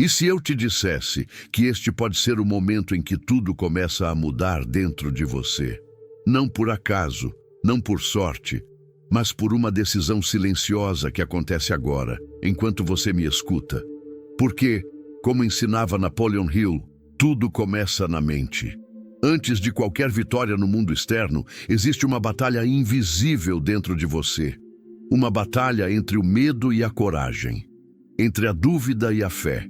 E se eu te dissesse que este pode ser o momento em que tudo começa a mudar dentro de você? Não por acaso, não por sorte, mas por uma decisão silenciosa que acontece agora, enquanto você me escuta. Porque, como ensinava Napoleon Hill, tudo começa na mente. Antes de qualquer vitória no mundo externo, existe uma batalha invisível dentro de você. Uma batalha entre o medo e a coragem, entre a dúvida e a fé,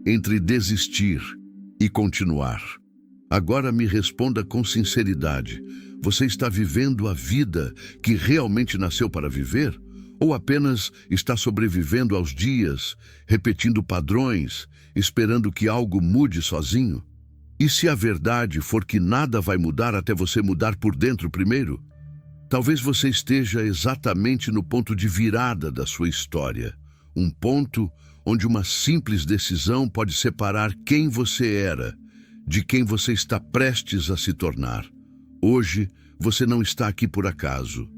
entre desistir e continuar. Agora me responda com sinceridade. Você está vivendo a vida que realmente nasceu para viver? Ou apenas está sobrevivendo aos dias, repetindo padrões, esperando que algo mude sozinho? E se a verdade for que nada vai mudar até você mudar por dentro primeiro? Talvez você esteja exatamente no ponto de virada da sua história. Um ponto onde uma simples decisão pode separar quem você era de quem você está prestes a se tornar. Hoje, você não está aqui por acaso.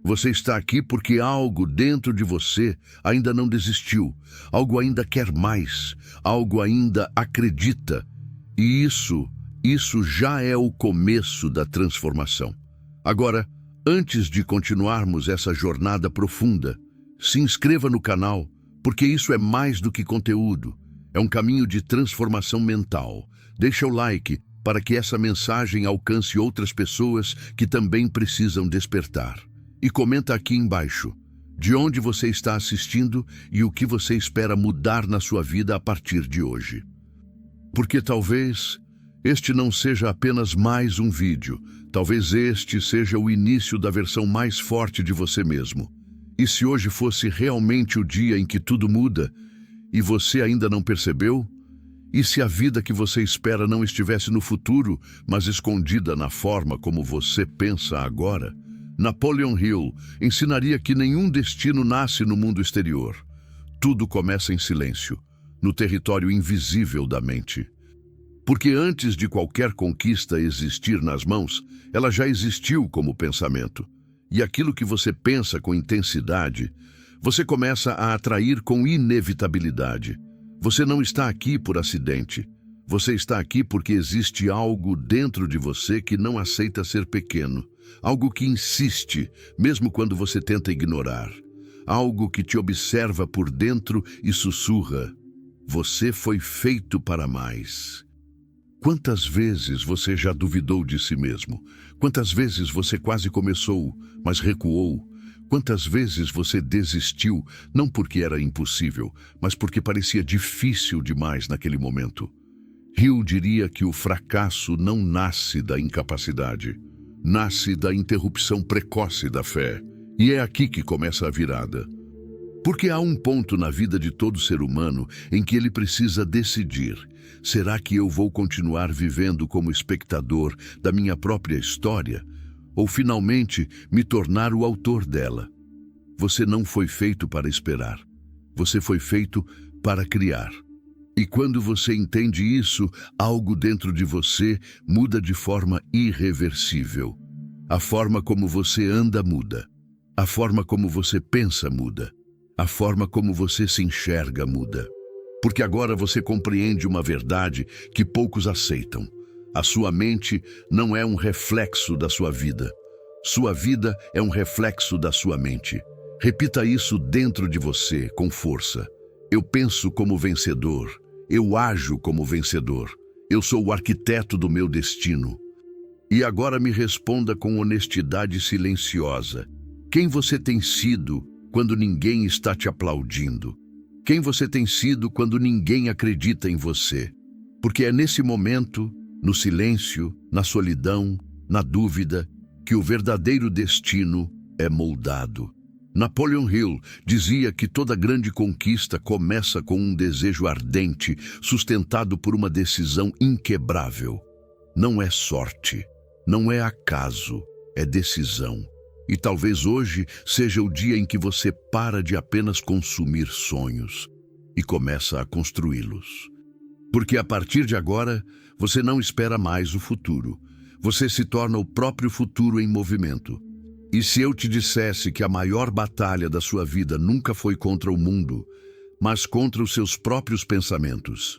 Você está aqui porque algo dentro de você ainda não desistiu, algo ainda quer mais, algo ainda acredita. E isso já é o começo da transformação. Agora, antes de continuarmos essa jornada profunda, se inscreva no canal, porque isso é mais do que conteúdo. É um caminho de transformação mental. Deixa o like para que essa mensagem alcance outras pessoas que também precisam despertar. E comenta aqui embaixo de onde você está assistindo e o que você espera mudar na sua vida a partir de hoje. Porque talvez este não seja apenas mais um vídeo, talvez este seja o início da versão mais forte de você mesmo. E se hoje fosse realmente o dia em que tudo muda e você ainda não percebeu? E se a vida que você espera não estivesse no futuro, mas escondida na forma como você pensa agora? Napoleon Hill ensinaria que nenhum destino nasce no mundo exterior. Tudo começa em silêncio, no território invisível da mente. Porque antes de qualquer conquista existir nas mãos, ela já existiu como pensamento. E aquilo que você pensa com intensidade, você começa a atrair com inevitabilidade. Você não está aqui por acidente. Você está aqui porque existe algo dentro de você que não aceita ser pequeno. Algo que insiste, mesmo quando você tenta ignorar. Algo que te observa por dentro e sussurra: você foi feito para mais. Quantas vezes você já duvidou de si mesmo? Quantas vezes você quase começou, mas recuou? Quantas vezes você desistiu, não porque era impossível, mas porque parecia difícil demais naquele momento? Hill diria que o fracasso não nasce da incapacidade, nasce da interrupção precoce da fé. E é aqui que começa a virada. Porque há um ponto na vida de todo ser humano em que ele precisa decidir: será que eu vou continuar vivendo como espectador da minha própria história? Ou finalmente me tornar o autor dela? Você não foi feito para esperar. Você foi feito para criar. E quando você entende isso, algo dentro de você muda de forma irreversível. A forma como você anda muda. A forma como você pensa muda. A forma como você se enxerga muda. Porque agora você compreende uma verdade que poucos aceitam. A sua mente não é um reflexo da sua vida. Sua vida é um reflexo da sua mente. Repita isso dentro de você, com força. Eu penso como vencedor. Eu ajo como vencedor. Eu sou o arquiteto do meu destino. E agora me responda com honestidade silenciosa. Quem você tem sido quando ninguém está te aplaudindo? Quem você tem sido quando ninguém acredita em você? Porque é nesse momento, no silêncio, na solidão, na dúvida, que o verdadeiro destino é moldado. Napoleon Hill dizia que toda grande conquista começa com um desejo ardente, sustentado por uma decisão inquebrável. Não é sorte, não é acaso, é decisão. E talvez hoje seja o dia em que você para de apenas consumir sonhos e começa a construí-los. Porque a partir de agora, você não espera mais o futuro. Você se torna o próprio futuro em movimento. E se eu te dissesse que a maior batalha da sua vida nunca foi contra o mundo, mas contra os seus próprios pensamentos.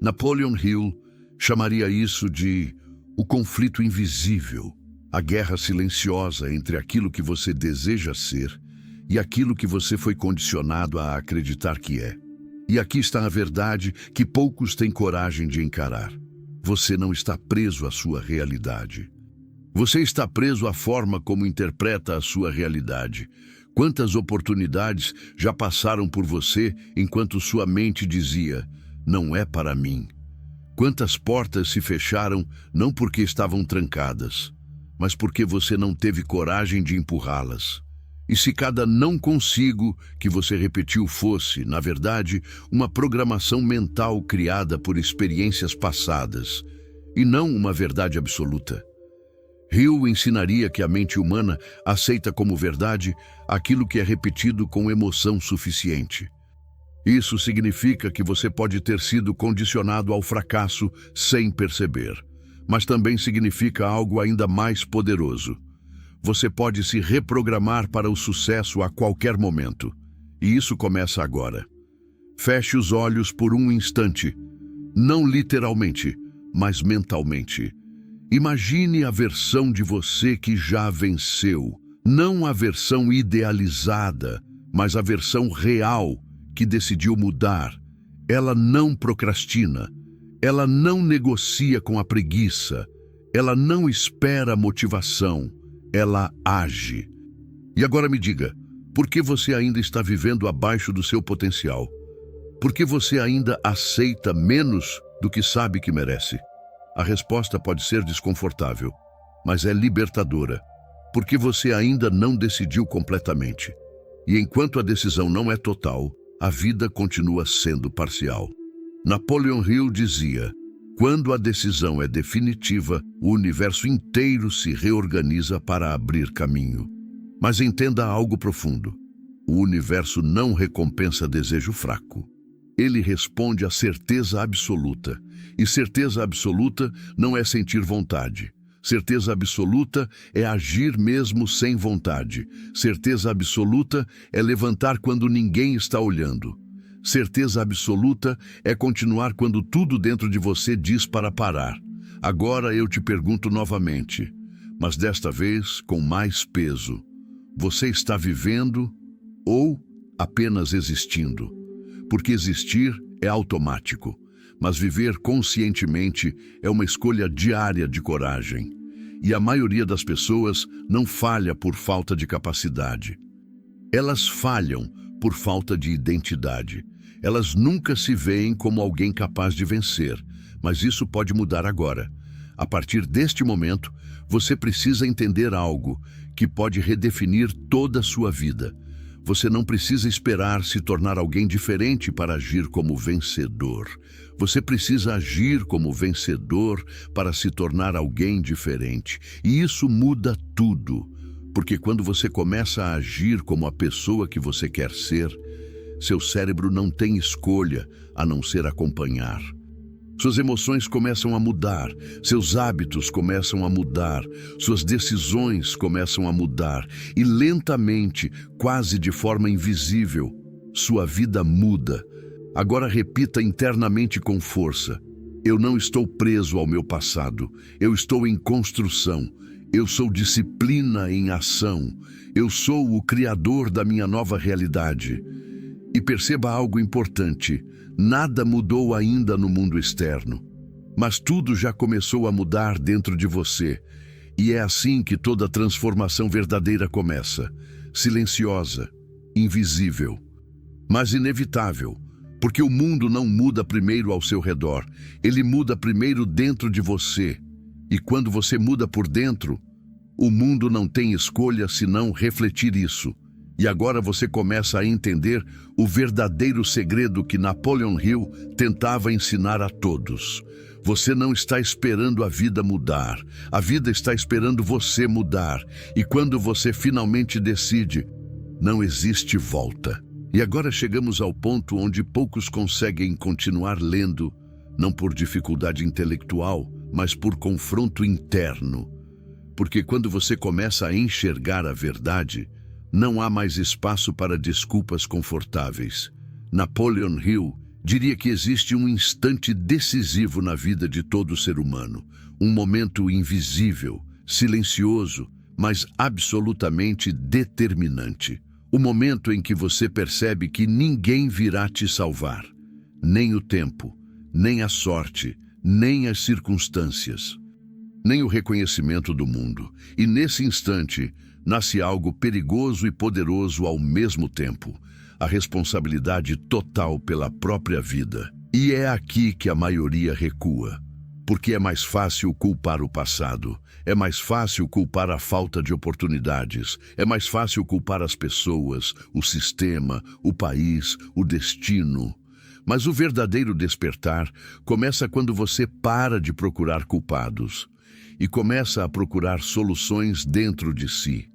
Napoleon Hill chamaria isso de o conflito invisível, a guerra silenciosa entre aquilo que você deseja ser e aquilo que você foi condicionado a acreditar que é. E aqui está a verdade que poucos têm coragem de encarar. Você não está preso à sua realidade. Você está preso à forma como interpreta a sua realidade. Quantas oportunidades já passaram por você enquanto sua mente dizia, não é para mim? Quantas portas se fecharam não porque estavam trancadas, mas porque você não teve coragem de empurrá-las? E se cada não consigo que você repetiu fosse, na verdade, uma programação mental criada por experiências passadas, e não uma verdade absoluta? Hill ensinaria que a mente humana aceita como verdade aquilo que é repetido com emoção suficiente. Isso significa que você pode ter sido condicionado ao fracasso sem perceber, mas também significa algo ainda mais poderoso. Você pode se reprogramar para o sucesso a qualquer momento. E isso começa agora. Feche os olhos por um instante. Não literalmente, mas mentalmente. Imagine a versão de você que já venceu. Não a versão idealizada, mas a versão real que decidiu mudar. Ela não procrastina. Ela não negocia com a preguiça. Ela não espera motivação. Ela age. E agora me diga, por que você ainda está vivendo abaixo do seu potencial? Por que você ainda aceita menos do que sabe que merece? A resposta pode ser desconfortável, mas é libertadora, porque você ainda não decidiu completamente. E enquanto a decisão não é total, a vida continua sendo parcial. Napoleon Hill dizia, quando a decisão é definitiva, o universo inteiro se reorganiza para abrir caminho. Mas entenda algo profundo. O universo não recompensa desejo fraco. Ele responde à certeza absoluta. E certeza absoluta não é sentir vontade. Certeza absoluta é agir mesmo sem vontade. Certeza absoluta é levantar quando ninguém está olhando. Certeza absoluta é continuar quando tudo dentro de você diz para parar. Agora eu te pergunto novamente, mas desta vez com mais peso. Você está vivendo ou apenas existindo? Porque existir é automático, mas viver conscientemente é uma escolha diária de coragem. E a maioria das pessoas não falha por falta de capacidade. Elas falham por falta de identidade. Elas nunca se veem como alguém capaz de vencer, mas isso pode mudar agora. A partir deste momento, você precisa entender algo que pode redefinir toda a sua vida. Você não precisa esperar se tornar alguém diferente para agir como vencedor. Você precisa agir como vencedor para se tornar alguém diferente. E isso muda tudo, porque quando você começa a agir como a pessoa que você quer ser, seu cérebro não tem escolha a não ser acompanhar. Suas emoções começam a mudar, seus hábitos começam a mudar, suas decisões começam a mudar e lentamente, quase de forma invisível, sua vida muda. Agora repita internamente com força: eu não estou preso ao meu passado, eu estou em construção, eu sou disciplina em ação, eu sou o criador da minha nova realidade. E perceba algo importante, nada mudou ainda no mundo externo, mas tudo já começou a mudar dentro de você. E é assim que toda transformação verdadeira começa, silenciosa, invisível, mas inevitável, porque o mundo não muda primeiro ao seu redor, ele muda primeiro dentro de você. E quando você muda por dentro, o mundo não tem escolha senão refletir isso. E agora você começa a entender o verdadeiro segredo que Napoleon Hill tentava ensinar a todos. Você não está esperando a vida mudar. A vida está esperando você mudar. E quando você finalmente decide, não existe volta. E agora chegamos ao ponto onde poucos conseguem continuar lendo, não por dificuldade intelectual, mas por confronto interno. Porque quando você começa a enxergar a verdade, não há mais espaço para desculpas confortáveis. Napoleon Hill diria que existe um instante decisivo na vida de todo ser humano, um momento invisível, silencioso, mas absolutamente determinante. O momento em que você percebe que ninguém virá te salvar, nem o tempo, nem a sorte, nem as circunstâncias, nem o reconhecimento do mundo. E nesse instante, nasce algo perigoso e poderoso ao mesmo tempo, a responsabilidade total pela própria vida. E é aqui que a maioria recua, porque é mais fácil culpar o passado, é mais fácil culpar a falta de oportunidades, é mais fácil culpar as pessoas, o sistema, o país, o destino. Mas o verdadeiro despertar começa quando você para de procurar culpados e começa a procurar soluções dentro de si.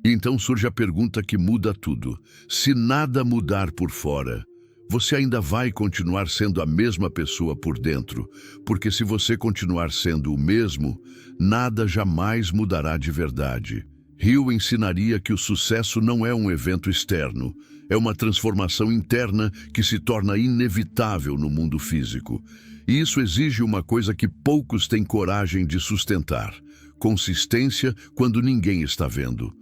E então surge a pergunta que muda tudo. Se nada mudar por fora, você ainda vai continuar sendo a mesma pessoa por dentro, porque se você continuar sendo o mesmo, nada jamais mudará de verdade. Hill ensinaria que o sucesso não é um evento externo, é uma transformação interna que se torna inevitável no mundo físico. E isso exige uma coisa que poucos têm coragem de sustentar: consistência quando ninguém está vendo.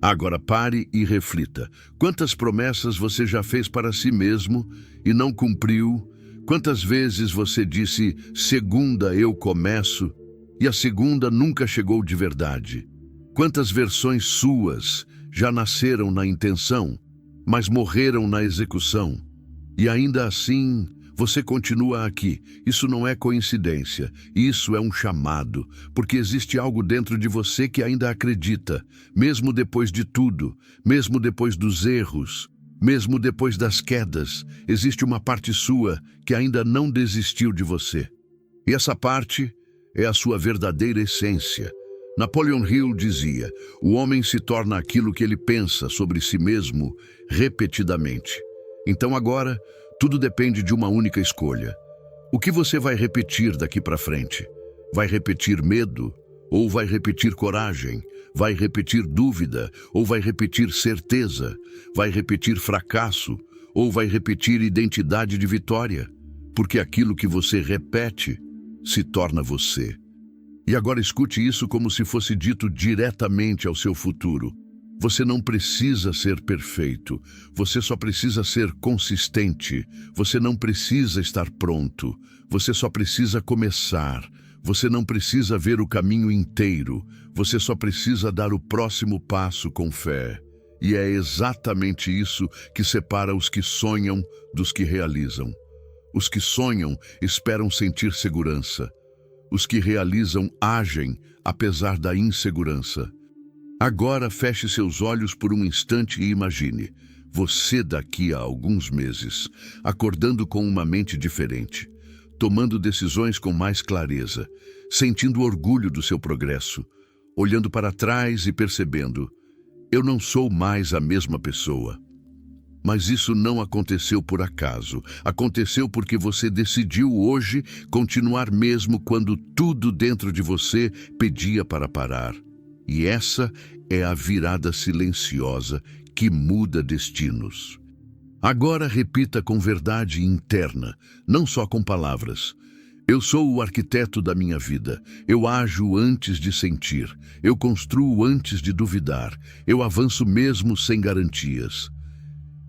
Agora pare e reflita. Quantas promessas você já fez para si mesmo e não cumpriu? Quantas vezes você disse, segunda eu começo, e a segunda nunca chegou de verdade? Quantas versões suas já nasceram na intenção, mas morreram na execução? E ainda assim, você continua aqui. Isso não é coincidência, isso é um chamado, porque existe algo dentro de você que ainda acredita, mesmo depois de tudo, mesmo depois dos erros, mesmo depois das quedas, existe uma parte sua que ainda não desistiu de você. E essa parte é a sua verdadeira essência. Napoleon Hill dizia: o homem se torna aquilo que ele pensa sobre si mesmo repetidamente. Então agora, tudo depende de uma única escolha. O que você vai repetir daqui para frente? Vai repetir medo? Ou vai repetir coragem? Vai repetir dúvida? Ou vai repetir certeza? Vai repetir fracasso? Ou vai repetir identidade de vitória? Porque aquilo que você repete se torna você. E agora escute isso como se fosse dito diretamente ao seu futuro. Você não precisa ser perfeito, você só precisa ser consistente, você não precisa estar pronto, você só precisa começar, você não precisa ver o caminho inteiro, você só precisa dar o próximo passo com fé. E é exatamente isso que separa os que sonham dos que realizam. Os que sonham esperam sentir segurança, os que realizam agem apesar da insegurança. Agora feche seus olhos por um instante e imagine você daqui a alguns meses, acordando com uma mente diferente, tomando decisões com mais clareza, sentindo orgulho do seu progresso, olhando para trás e percebendo: eu não sou mais a mesma pessoa. Mas isso não aconteceu por acaso, aconteceu porque você decidiu hoje continuar mesmo quando tudo dentro de você pedia para parar. E essa é a virada silenciosa que muda destinos. Agora repita com verdade interna, não só com palavras. Eu sou o arquiteto da minha vida. Eu ajo antes de sentir. Eu construo antes de duvidar. Eu avanço mesmo sem garantias.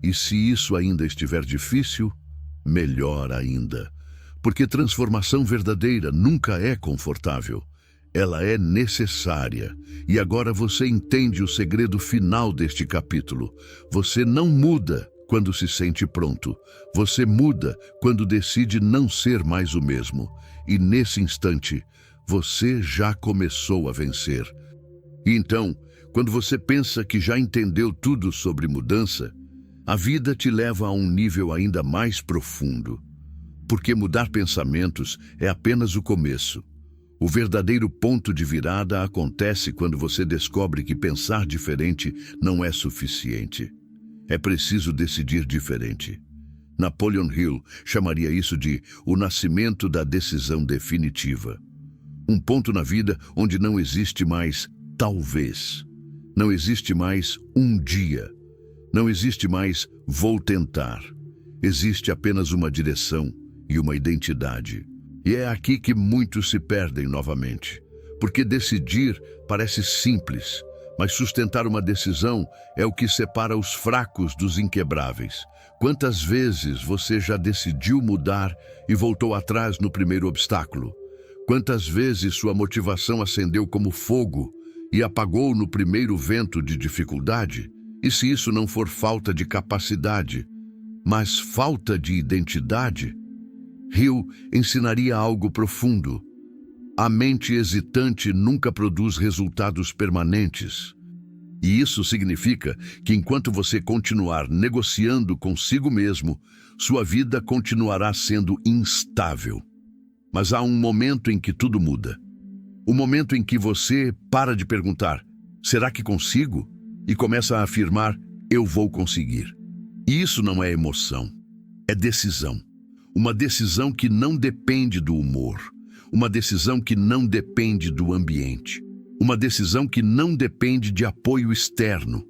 E se isso ainda estiver difícil, melhor ainda. Porque transformação verdadeira nunca é confortável. Ela é necessária. E agora você entende o segredo final deste capítulo. Você não muda quando se sente pronto. Você muda quando decide não ser mais o mesmo. E nesse instante, você já começou a vencer. E então, quando você pensa que já entendeu tudo sobre mudança, a vida te leva a um nível ainda mais profundo. Porque mudar pensamentos é apenas o começo. O verdadeiro ponto de virada acontece quando você descobre que pensar diferente não é suficiente. É preciso decidir diferente. Napoleon Hill chamaria isso de o nascimento da decisão definitiva. Um ponto na vida onde não existe mais talvez. Não existe mais um dia. Não existe mais vou tentar. Existe apenas uma direção e uma identidade. E é aqui que muitos se perdem novamente. Porque decidir parece simples, mas sustentar uma decisão é o que separa os fracos dos inquebráveis. Quantas vezes você já decidiu mudar e voltou atrás no primeiro obstáculo? Quantas vezes sua motivação acendeu como fogo e apagou no primeiro vento de dificuldade? E se isso não for falta de capacidade, mas falta de identidade? Hill ensinaria algo profundo. A mente hesitante nunca produz resultados permanentes. E isso significa que enquanto você continuar negociando consigo mesmo, sua vida continuará sendo instável. Mas há um momento em que tudo muda. O momento em que você para de perguntar, será que consigo? E começa a afirmar, eu vou conseguir. E isso não é emoção, é decisão. Uma decisão que não depende do humor. Uma decisão que não depende do ambiente. Uma decisão que não depende de apoio externo.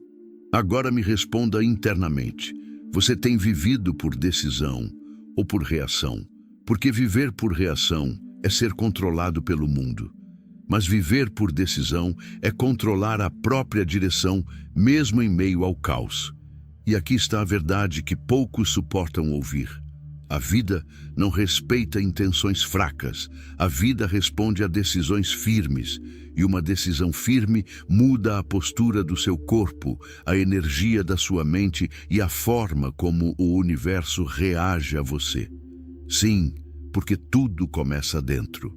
Agora me responda internamente. Você tem vivido por decisão ou por reação? Porque viver por reação é ser controlado pelo mundo. Mas viver por decisão é controlar a própria direção, mesmo em meio ao caos. E aqui está a verdade que poucos suportam ouvir. A vida não respeita intenções fracas. A vida responde a decisões firmes. E uma decisão firme muda a postura do seu corpo, a energia da sua mente e a forma como o universo reage a você. Sim, porque tudo começa dentro.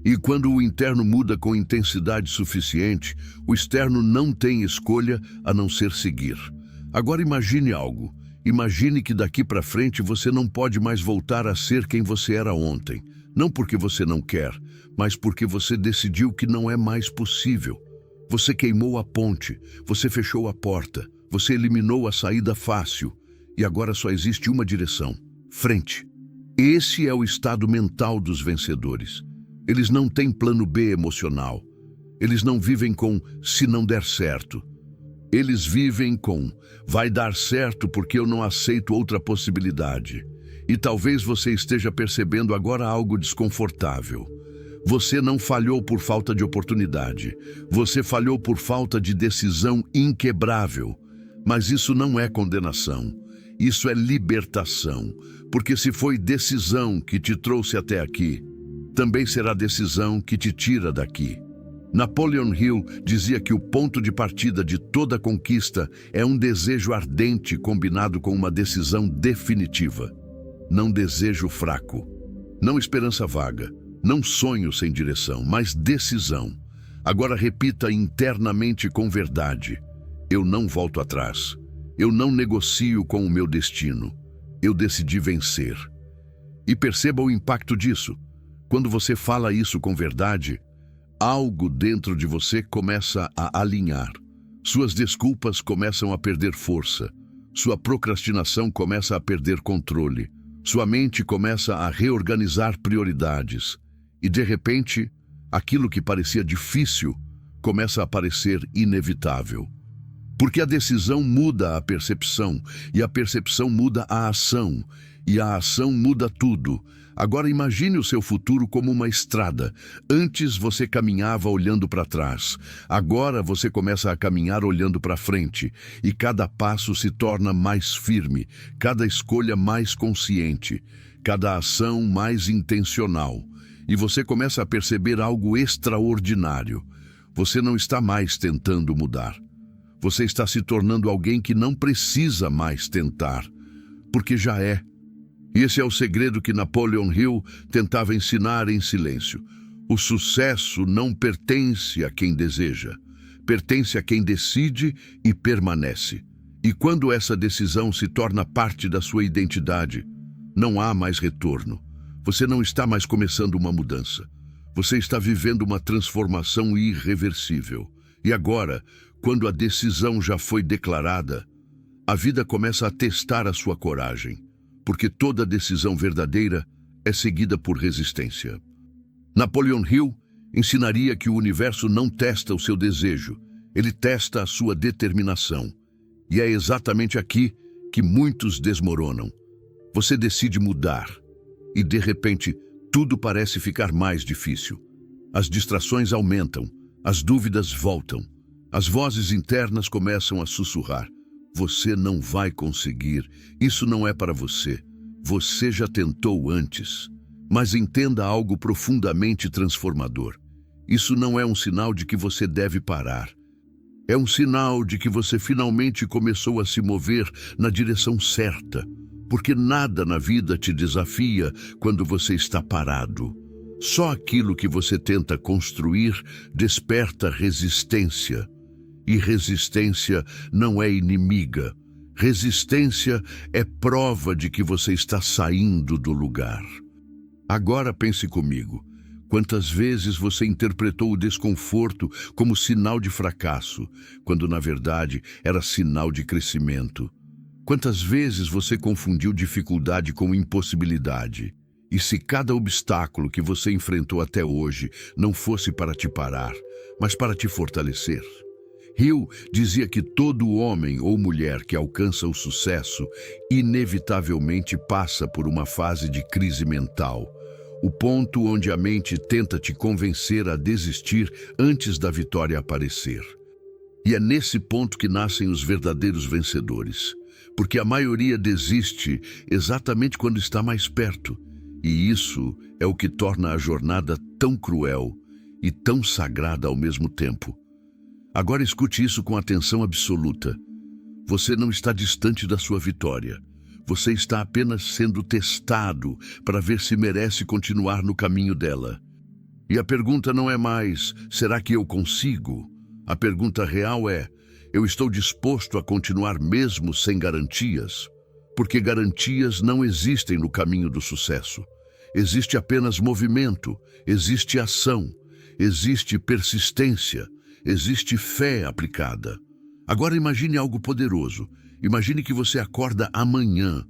E quando o interno muda com intensidade suficiente, o externo não tem escolha a não ser seguir. Agora imagine algo. Imagine que daqui para frente você não pode mais voltar a ser quem você era ontem. Não porque você não quer, mas porque você decidiu que não é mais possível. Você queimou a ponte, você fechou a porta, você eliminou a saída fácil. E agora só existe uma direção: frente. Esse é o estado mental dos vencedores. Eles não têm plano B emocional. Eles não vivem com se não der certo. Eles vivem com vai dar certo porque eu não aceito outra possibilidade. E talvez você esteja percebendo agora algo desconfortável. Você não falhou por falta de oportunidade. Você falhou por falta de decisão inquebrável. Mas isso não é condenação. Isso é libertação. Porque se foi decisão que te trouxe até aqui, também será decisão que te tira daqui. Napoleon Hill dizia que o ponto de partida de toda conquista é um desejo ardente combinado com uma decisão definitiva. Não desejo fraco, não esperança vaga, não sonho sem direção, mas decisão. Agora repita internamente com verdade. Eu não volto atrás. Eu não negocio com o meu destino. Eu decidi vencer. E perceba o impacto disso. Quando você fala isso com verdade, algo dentro de você começa a alinhar. Suas desculpas começam a perder força. Sua procrastinação começa a perder controle. Sua mente começa a reorganizar prioridades. E, de repente, aquilo que parecia difícil começa a parecer inevitável. Porque a decisão muda a percepção, e a percepção muda a ação, e a ação muda tudo. Agora imagine o seu futuro como uma estrada. Antes você caminhava olhando para trás. Agora você começa a caminhar olhando para frente. E cada passo se torna mais firme, cada escolha mais consciente, cada ação mais intencional. E você começa a perceber algo extraordinário. Você não está mais tentando mudar. Você está se tornando alguém que não precisa mais tentar, porque já é. E esse é o segredo que Napoleon Hill tentava ensinar em silêncio. O sucesso não pertence a quem deseja, pertence a quem decide e permanece. E quando essa decisão se torna parte da sua identidade, não há mais retorno. Você não está mais começando uma mudança. Você está vivendo uma transformação irreversível. E agora, quando a decisão já foi declarada, a vida começa a testar a sua coragem. Porque toda decisão verdadeira é seguida por resistência. Napoleon Hill ensinaria que o universo não testa o seu desejo, ele testa a sua determinação. E é exatamente aqui que muitos desmoronam. Você decide mudar e, de repente, tudo parece ficar mais difícil. As distrações aumentam, as dúvidas voltam, as vozes internas começam a sussurrar. Você não vai conseguir, isso não é para você. Você já tentou antes. Mas entenda algo profundamente transformador. Isso não é um sinal de que você deve parar. É um sinal de que você finalmente começou a se mover na direção certa, porque nada na vida te desafia quando você está parado. Só aquilo que você tenta construir desperta resistência. E resistência não é inimiga. Resistência é prova de que você está saindo do lugar. Agora pense comigo. Quantas vezes você interpretou o desconforto como sinal de fracasso, quando na verdade era sinal de crescimento? Quantas vezes você confundiu dificuldade com impossibilidade? E se cada obstáculo que você enfrentou até hoje não fosse para te parar, mas para te fortalecer? Hill dizia que todo homem ou mulher que alcança o sucesso inevitavelmente passa por uma fase de crise mental. O ponto onde a mente tenta te convencer a desistir antes da vitória aparecer. E é nesse ponto que nascem os verdadeiros vencedores, porque a maioria desiste exatamente quando está mais perto, e isso é o que torna a jornada tão cruel e tão sagrada ao mesmo tempo. Agora escute isso com atenção absoluta. Você não está distante da sua vitória. Você está apenas sendo testado para ver se merece continuar no caminho dela. E a pergunta não é mais, será que eu consigo? A pergunta real é, eu estou disposto a continuar mesmo sem garantias? Porque garantias não existem no caminho do sucesso. Existe apenas movimento, existe ação, existe persistência, existe fé aplicada. Agora imagine algo poderoso. Imagine que você acorda amanhã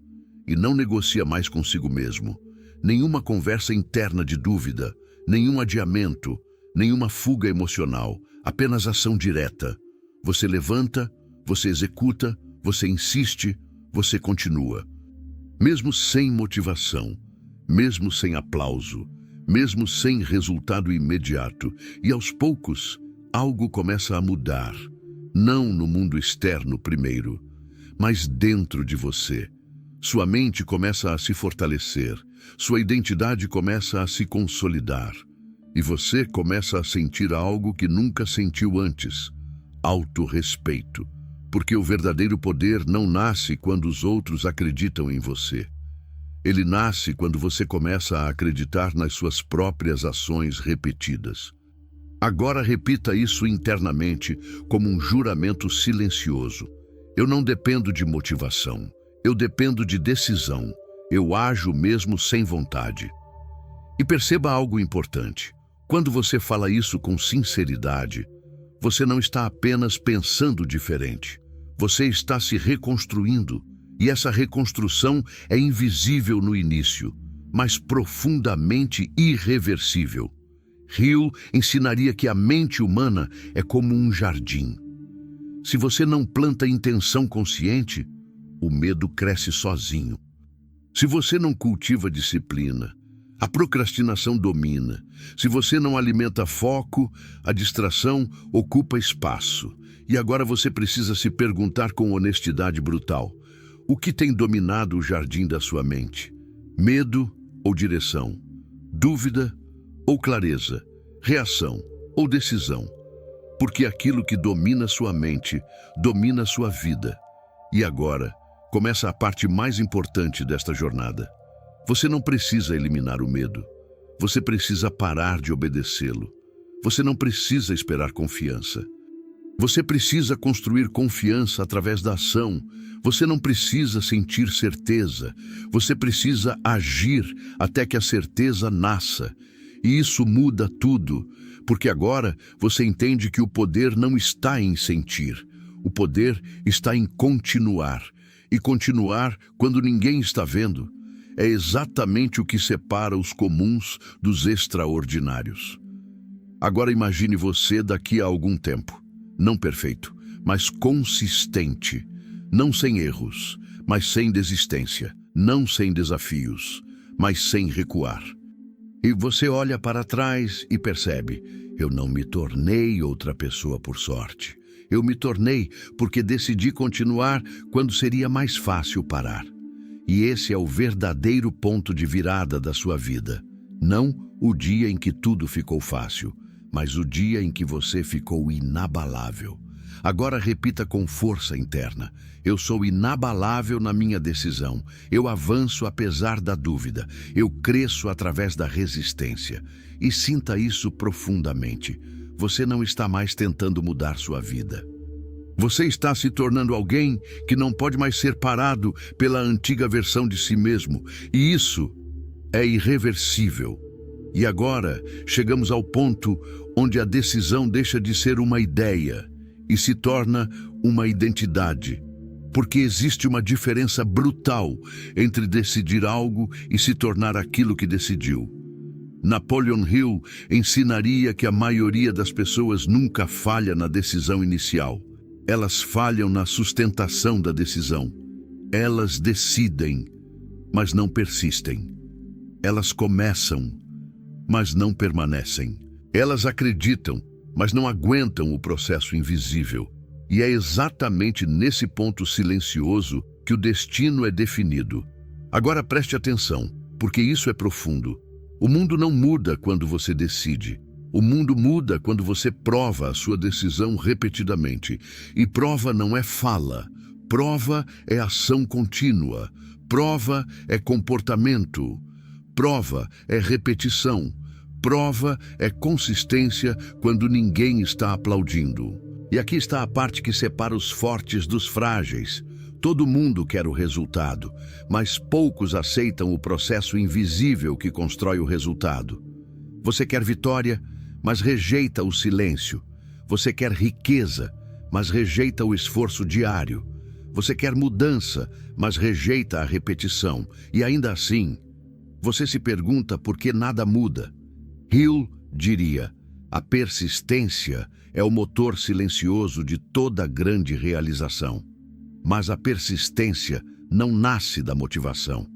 e não negocia mais consigo mesmo. Nenhuma conversa interna de dúvida, nenhum adiamento, nenhuma fuga emocional, apenas ação direta. Você levanta, você executa, você insiste, você continua. Mesmo sem motivação, mesmo sem aplauso, mesmo sem resultado imediato. E aos poucos, algo começa a mudar. Não no mundo externo primeiro, mas dentro de você. Sua mente começa a se fortalecer, sua identidade começa a se consolidar. E você começa a sentir algo que nunca sentiu antes: autorrespeito. Porque o verdadeiro poder não nasce quando os outros acreditam em você. Ele nasce quando você começa a acreditar nas suas próprias ações repetidas. Agora repita isso internamente como um juramento silencioso. Eu não dependo de motivação. Eu dependo de decisão. Eu ajo mesmo sem vontade. E perceba algo importante. Quando você fala isso com sinceridade, você não está apenas pensando diferente. Você está se reconstruindo. E essa reconstrução é invisível no início, mas profundamente irreversível. Hill ensinaria que a mente humana é como um jardim. Se você não planta intenção consciente, o medo cresce sozinho. Se você não cultiva disciplina, a procrastinação domina. Se você não alimenta foco, a distração ocupa espaço. E agora você precisa se perguntar com honestidade brutal: o que tem dominado o jardim da sua mente? Medo ou direção? Dúvida ou clareza? Reação ou decisão? Porque aquilo que domina sua mente, domina sua vida. E agora, começa a parte mais importante desta jornada. Você não precisa eliminar o medo. Você precisa parar de obedecê-lo. Você não precisa esperar confiança. Você precisa construir confiança através da ação. Você não precisa sentir certeza. Você precisa agir até que a certeza nasça. E isso muda tudo, porque agora você entende que o poder não está em sentir. O poder está em continuar. E continuar quando ninguém está vendo é exatamente o que separa os comuns dos extraordinários. Agora imagine você daqui a algum tempo. Não perfeito, mas consistente. Não sem erros, mas sem desistência. não sem desafios, mas sem recuar. E você olha para trás e percebe: eu não me tornei outra pessoa por sorte. Eu me tornei porque decidi continuar quando seria mais fácil parar. E esse é o verdadeiro ponto de virada da sua vida. Não o dia em que tudo ficou fácil, mas o dia em que você ficou inabalável. Agora repita com força interna: eu sou inabalável na minha decisão. Eu avanço apesar da dúvida. Eu cresço através da resistência. E sinta isso profundamente. Você não está mais tentando mudar sua vida. Você está se tornando alguém que não pode mais ser parado pela antiga versão de si mesmo. E isso é irreversível. E agora chegamos ao ponto onde a decisão deixa de ser uma ideia e se torna uma identidade. Porque existe uma diferença brutal entre decidir algo e se tornar aquilo que decidiu. Napoleon Hill ensinaria que a maioria das pessoas nunca falha na decisão inicial. Elas falham na sustentação da decisão. Elas decidem, mas não persistem. Elas começam, mas não permanecem. Elas acreditam, mas não aguentam o processo invisível. E é exatamente nesse ponto silencioso que o destino é definido. Agora preste atenção, porque isso é profundo. O mundo não muda quando você decide. O mundo muda quando você prova a sua decisão repetidamente. E prova não é fala. Prova é ação contínua. Prova é comportamento. Prova é repetição. Prova é consistência quando ninguém está aplaudindo. E aqui está a parte que separa os fortes dos frágeis. Todo mundo quer o resultado, mas poucos aceitam o processo invisível que constrói o resultado. Você quer vitória, mas rejeita o silêncio. Você quer riqueza, mas rejeita o esforço diário. Você quer mudança, mas rejeita a repetição. E ainda assim, você se pergunta por que nada muda. Hill diria: a persistência é o motor silencioso de toda grande realização. Mas a persistência não nasce da motivação.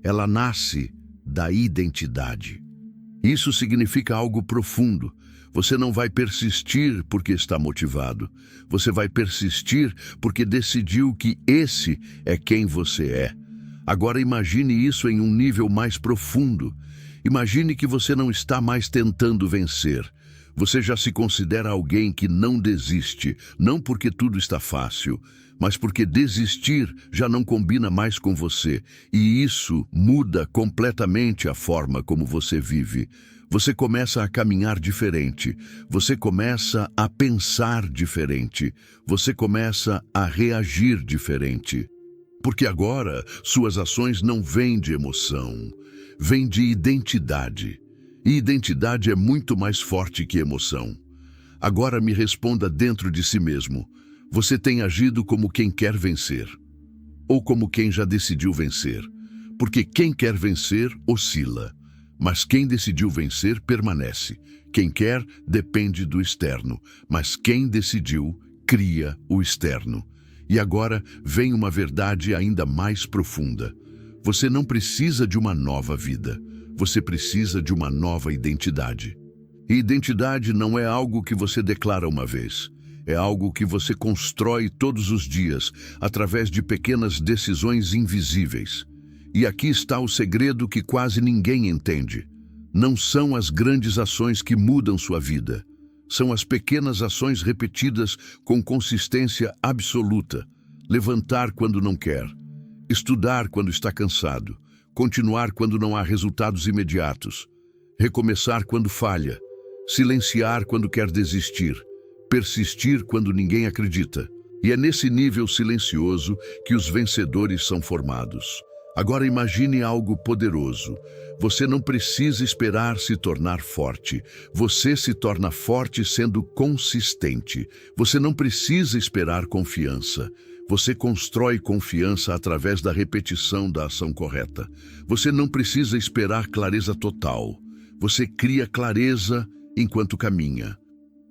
Ela nasce da identidade. Isso significa algo profundo. Você não vai persistir porque está motivado. Você vai persistir porque decidiu que esse é quem você é. Agora imagine isso em um nível mais profundo. Imagine que você não está mais tentando vencer. Você já se considera alguém que não desiste, não porque tudo está fácil, mas porque desistir já não combina mais com você. E isso muda completamente a forma como você vive. Você começa a caminhar diferente. Você começa a pensar diferente. Você começa a reagir diferente. Porque agora suas ações não vêm de emoção, vêm de identidade. E identidade é muito mais forte que emoção. Agora me responda dentro de si mesmo. Você tem agido como quem quer vencer, ou como quem já decidiu vencer? Porque quem quer vencer oscila, mas quem decidiu vencer permanece. Quem quer depende do externo, mas quem decidiu cria o externo. E agora vem uma verdade ainda mais profunda. Você não precisa de uma nova vida. Você precisa de uma nova identidade. E identidade não é algo que você declara uma vez. É algo que você constrói todos os dias, através de pequenas decisões invisíveis. E aqui está o segredo que quase ninguém entende. Não são as grandes ações que mudam sua vida. São as pequenas ações repetidas com consistência absoluta. Levantar quando não quer. Estudar quando está cansado. Continuar quando não há resultados imediatos. Recomeçar quando falha. Silenciar quando quer desistir. Persistir quando ninguém acredita. E é nesse nível silencioso que os vencedores são formados. Agora imagine algo poderoso. Você não precisa esperar se tornar forte. Você se torna forte sendo consistente. Você não precisa esperar confiança. Você constrói confiança através da repetição da ação correta. Você não precisa esperar clareza total. Você cria clareza enquanto caminha.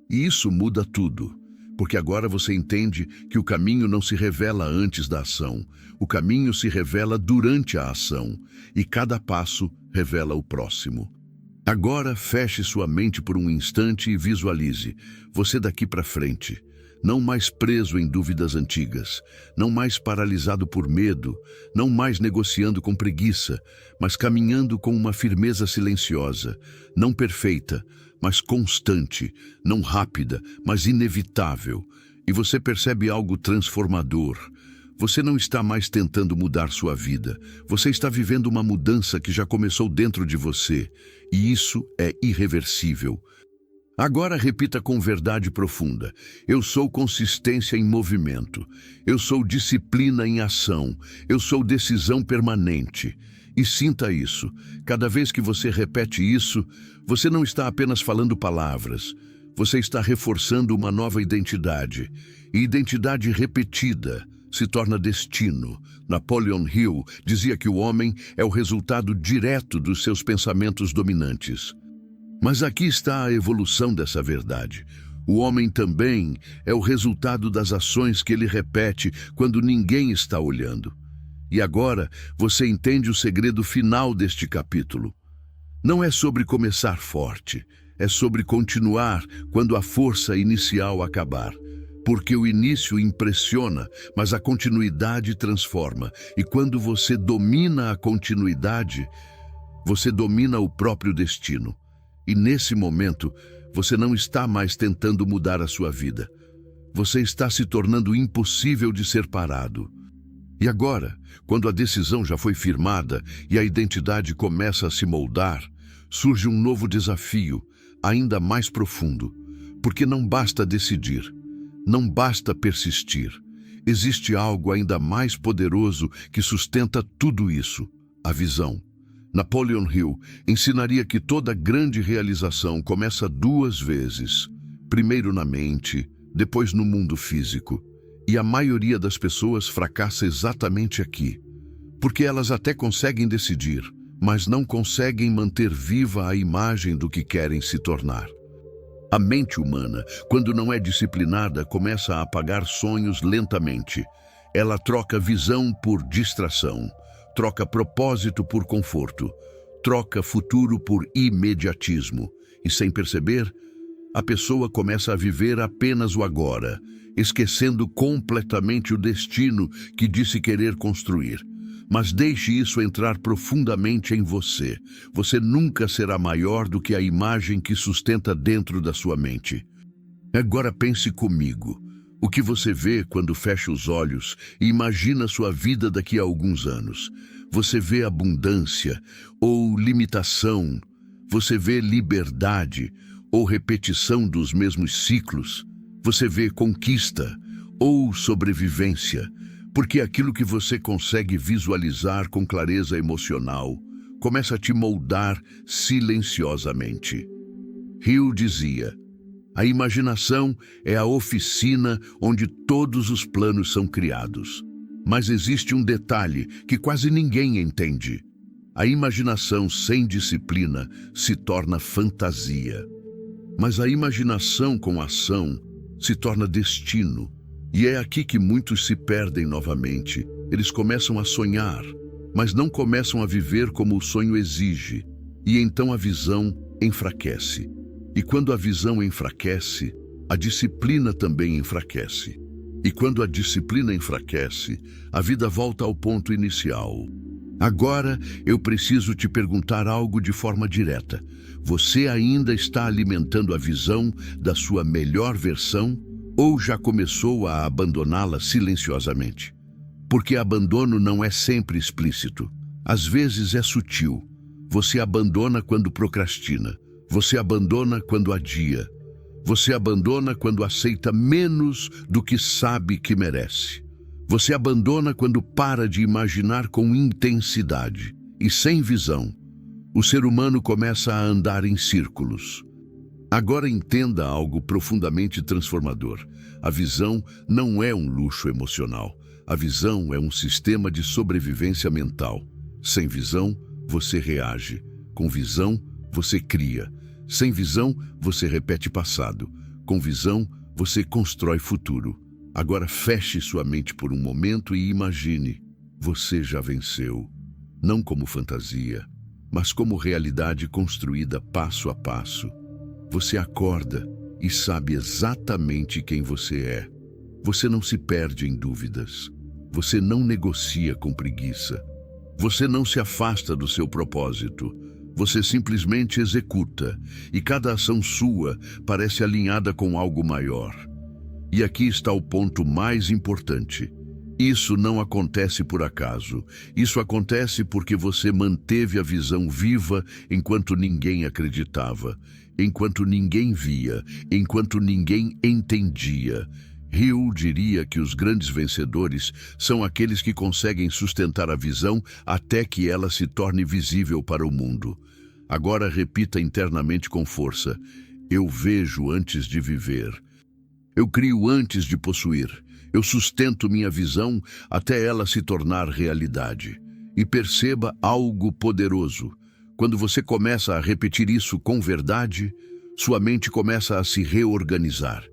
E isso muda tudo. Porque agora você entende que o caminho não se revela antes da ação. O caminho se revela durante a ação, e cada passo revela o próximo. Agora feche sua mente por um instante e visualize você daqui para frente. Não mais preso em dúvidas antigas, não mais paralisado por medo, não mais negociando com preguiça, mas caminhando com uma firmeza silenciosa, não perfeita, mas constante, não rápida, mas inevitável. E você percebe algo transformador. Você não está mais tentando mudar sua vida. Você está vivendo uma mudança que já começou dentro de você, e isso é irreversível. Agora repita com verdade profunda: eu sou consistência em movimento, eu sou disciplina em ação, eu sou decisão permanente. E sinta isso. Cada vez que você repete isso, você não está apenas falando palavras, você está reforçando uma nova identidade. E identidade repetida se torna destino. Napoleon Hill dizia que o homem é o resultado direto dos seus pensamentos dominantes. Mas aqui está a evolução dessa verdade. O homem também é o resultado das ações que ele repete quando ninguém está olhando. E agora você entende o segredo final deste capítulo. Não é sobre começar forte, é sobre continuar quando a força inicial acabar. Porque o início impressiona, mas a continuidade transforma. E quando você domina a continuidade, você domina o próprio destino. E nesse momento, você não está mais tentando mudar a sua vida. Você está se tornando impossível de ser parado. E agora, quando a decisão já foi firmada e a identidade começa a se moldar, surge um novo desafio, ainda mais profundo. Porque não basta decidir, não basta persistir. Existe algo ainda mais poderoso que sustenta tudo isso: a visão. Napoleon Hill ensinaria que toda grande realização começa duas vezes. Primeiro na mente, depois no mundo físico. E a maioria das pessoas fracassa exatamente aqui. Porque elas até conseguem decidir, mas não conseguem manter viva a imagem do que querem se tornar. A mente humana, quando não é disciplinada, começa a apagar sonhos lentamente. Ela troca visão por distração. Troca propósito por conforto, troca futuro por imediatismo. E sem perceber, a pessoa começa a viver apenas o agora, esquecendo completamente o destino que disse querer construir. Mas deixe isso entrar profundamente em você. Você nunca será maior do que a imagem que sustenta dentro da sua mente. Agora pense comigo. O que você vê quando fecha os olhos e imagina sua vida daqui a alguns anos? Você vê abundância ou limitação? Você vê liberdade ou repetição dos mesmos ciclos? Você vê conquista ou sobrevivência? Porque aquilo que você consegue visualizar com clareza emocional começa a te moldar silenciosamente. Hill dizia: a imaginação é a oficina onde todos os planos são criados. Mas existe um detalhe que quase ninguém entende. A imaginação sem disciplina se torna fantasia. Mas a imaginação com ação se torna destino. E é aqui que muitos se perdem novamente. Eles começam a sonhar, mas não começam a viver como o sonho exige. E então a visão enfraquece. E quando a visão enfraquece, a disciplina também enfraquece. E quando a disciplina enfraquece, a vida volta ao ponto inicial. Agora, eu preciso te perguntar algo de forma direta. Você ainda está alimentando a visão da sua melhor versão ou já começou a abandoná-la silenciosamente? Porque abandono não é sempre explícito. Às vezes é sutil. Você abandona quando procrastina. Você abandona quando adia. Você abandona quando aceita menos do que sabe que merece. Você abandona quando para de imaginar com intensidade. E sem visão, o ser humano começa a andar em círculos. Agora entenda algo profundamente transformador. A visão não é um luxo emocional. A visão é um sistema de sobrevivência mental. Sem visão, você reage. Com visão, você cria. Sem visão, você repete passado. Com visão, Você constrói futuro. Agora feche sua mente por um momento e imagine: você já venceu. Não como fantasia, mas como realidade construída passo a passo. Você acorda e sabe exatamente quem você é. Você não se perde em dúvidas. Você não negocia com preguiça. Você não se afasta do seu propósito. Você simplesmente executa, e cada ação sua parece alinhada com algo maior. E aqui está o ponto mais importante. Isso não acontece por acaso. Isso acontece porque você manteve a visão viva enquanto ninguém acreditava, enquanto ninguém via, enquanto ninguém entendia. Hill diria que os grandes vencedores são aqueles que conseguem sustentar a visão até que ela se torne visível para o mundo. Agora repita internamente com força: eu vejo antes de viver. Eu crio antes de possuir. Eu sustento minha visão até ela se tornar realidade. E perceba algo poderoso. Quando você começa a repetir isso com verdade, sua mente começa a se reorganizar.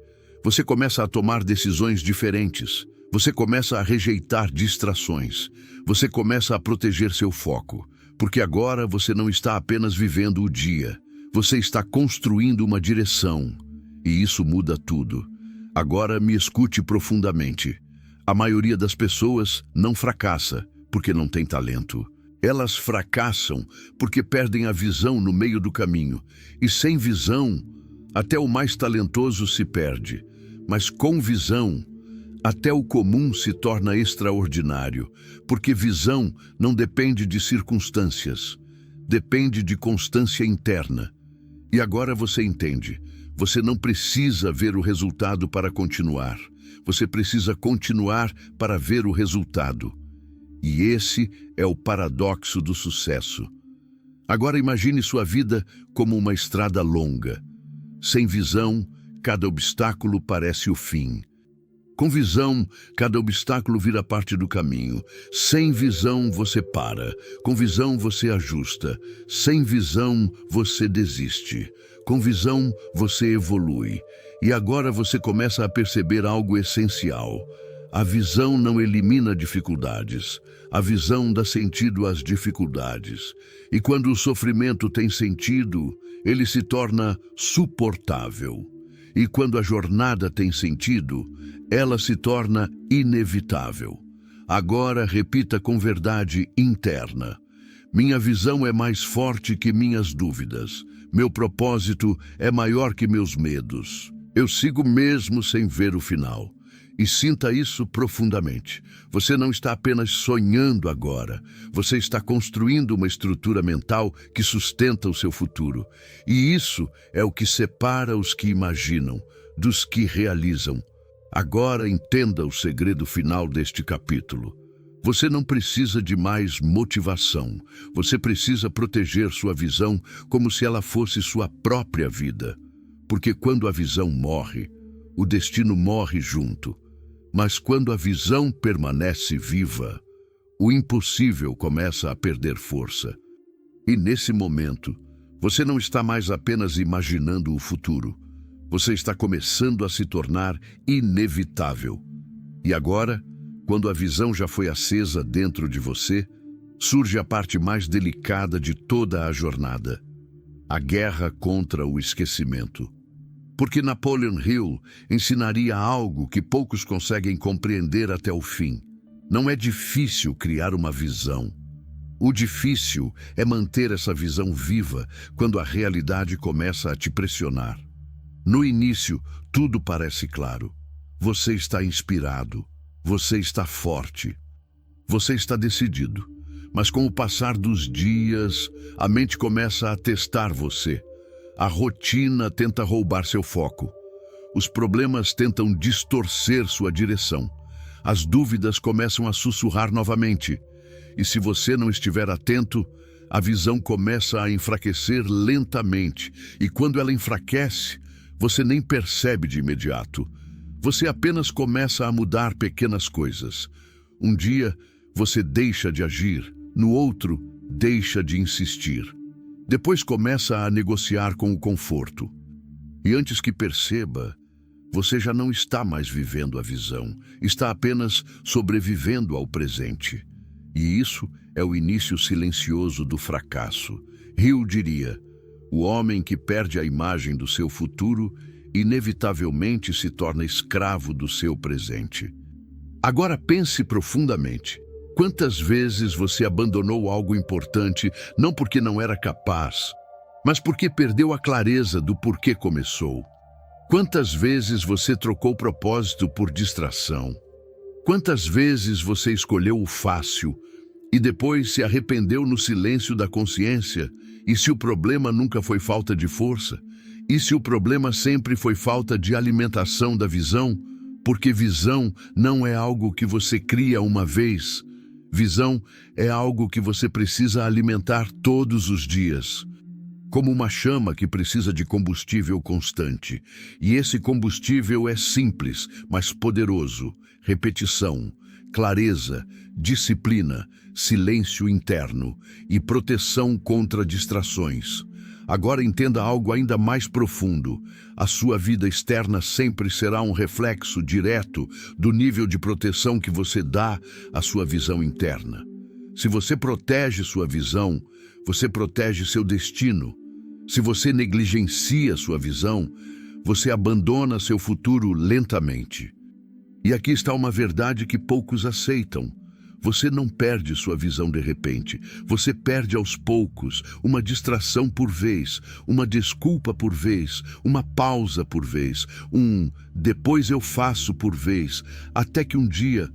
Você começa a tomar decisões diferentes. Você começa a rejeitar distrações. Você começa a proteger seu foco. Porque agora você não está apenas vivendo o dia. Você está construindo uma direção. E isso muda tudo. Agora me escute profundamente. A maioria das pessoas não fracassa porque não tem talento. Elas fracassam porque perdem a visão no meio do caminho. E sem visão, até o mais talentoso se perde. Mas com visão, até o comum se torna extraordinário. Porque visão não depende de circunstâncias. Depende de constância interna. E agora você entende. Você não precisa ver o resultado para continuar. Você precisa continuar para ver o resultado. E esse é o paradoxo do sucesso. Agora imagine sua vida como uma estrada longa. Sem visão, cada obstáculo parece o fim. Com visão, cada obstáculo vira parte do caminho. Sem visão, você para. Com visão, você ajusta. Sem visão, você desiste. Com visão, você evolui. E agora você começa a perceber algo essencial. A visão não elimina dificuldades. A visão dá sentido às dificuldades. E quando o sofrimento tem sentido, ele se torna suportável. E quando a jornada tem sentido, ela se torna inevitável. Agora repita com verdade interna: minha visão é mais forte que minhas dúvidas. Meu propósito é maior que meus medos. Eu sigo mesmo sem ver o final. E sinta isso profundamente. Você não está apenas sonhando agora. Você está construindo uma estrutura mental que sustenta o seu futuro. E isso é o que separa os que imaginam dos que realizam. Agora entenda o segredo final deste capítulo. Você não precisa de mais motivação. Você precisa proteger sua visão como se ela fosse sua própria vida. Porque quando a visão morre, o destino morre junto. Mas quando a visão permanece viva, o impossível começa a perder força. E nesse momento, você não está mais apenas imaginando o futuro. Você está começando a se tornar inevitável. E agora, quando a visão já foi acesa dentro de você, surge a parte mais delicada de toda a jornada: a guerra contra o esquecimento. Porque Napoleon Hill ensinaria algo que poucos conseguem compreender até o fim. Não é difícil criar uma visão. O difícil é manter essa visão viva quando a realidade começa a te pressionar. No início, tudo parece claro. Você está inspirado. Você está forte. Você está decidido. Mas com o passar dos dias, a mente começa a testar você. A rotina tenta roubar seu foco. Os problemas tentam distorcer sua direção. As dúvidas começam a sussurrar novamente. E se você não estiver atento, a visão começa a enfraquecer lentamente. E quando ela enfraquece, você nem percebe de imediato. Você apenas começa a mudar pequenas coisas. Um dia, você deixa de agir. No outro, deixa de insistir. Depois começa a negociar com o conforto. E antes que perceba, Você já não está mais vivendo a visão, está apenas sobrevivendo ao presente. E isso é o início silencioso do fracasso. Hill diria: o homem que perde a imagem do seu futuro inevitavelmente se torna escravo do seu presente. Agora pense profundamente. Quantas vezes você abandonou algo importante não porque não era capaz, mas porque perdeu a clareza do porquê começou? Quantas vezes você trocou propósito por distração? Quantas vezes você escolheu o fácil e depois se arrependeu no silêncio da consciência? E se o problema nunca foi falta de força? E se o problema sempre foi falta de alimentação da visão? Porque visão não é algo que você cria uma vez. Visão é algo que você precisa alimentar todos os dias. Como uma chama que precisa de combustível constante. E esse combustível é simples, mas poderoso. Repetição, clareza, disciplina, silêncio interno e proteção contra distrações. Agora entenda algo ainda mais profundo. A sua vida externa sempre será um reflexo direto do nível de proteção que você dá à sua visão interna. Se você protege sua visão, você protege seu destino. Se você negligencia sua visão, você abandona seu futuro lentamente. E aqui está uma verdade que poucos aceitam. Você não perde sua visão de repente. Você perde aos poucos, uma distração por vez, uma desculpa por vez, uma pausa por vez, depois eu faço por vez, até que um dia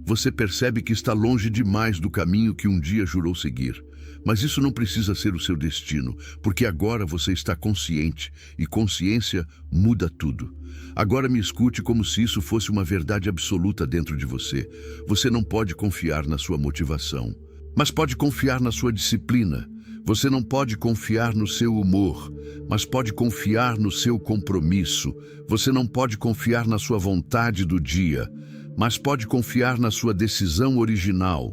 você percebe que está longe demais do caminho que um dia jurou seguir. Mas isso não precisa ser o seu destino, porque agora você está consciente, e consciência muda tudo. Agora me escute como se isso fosse uma verdade absoluta dentro de você. Você não pode confiar na sua motivação, mas pode confiar na sua disciplina. Você não pode confiar no seu humor, mas pode confiar no seu compromisso. Você não pode confiar na sua vontade do dia, mas pode confiar na sua decisão original.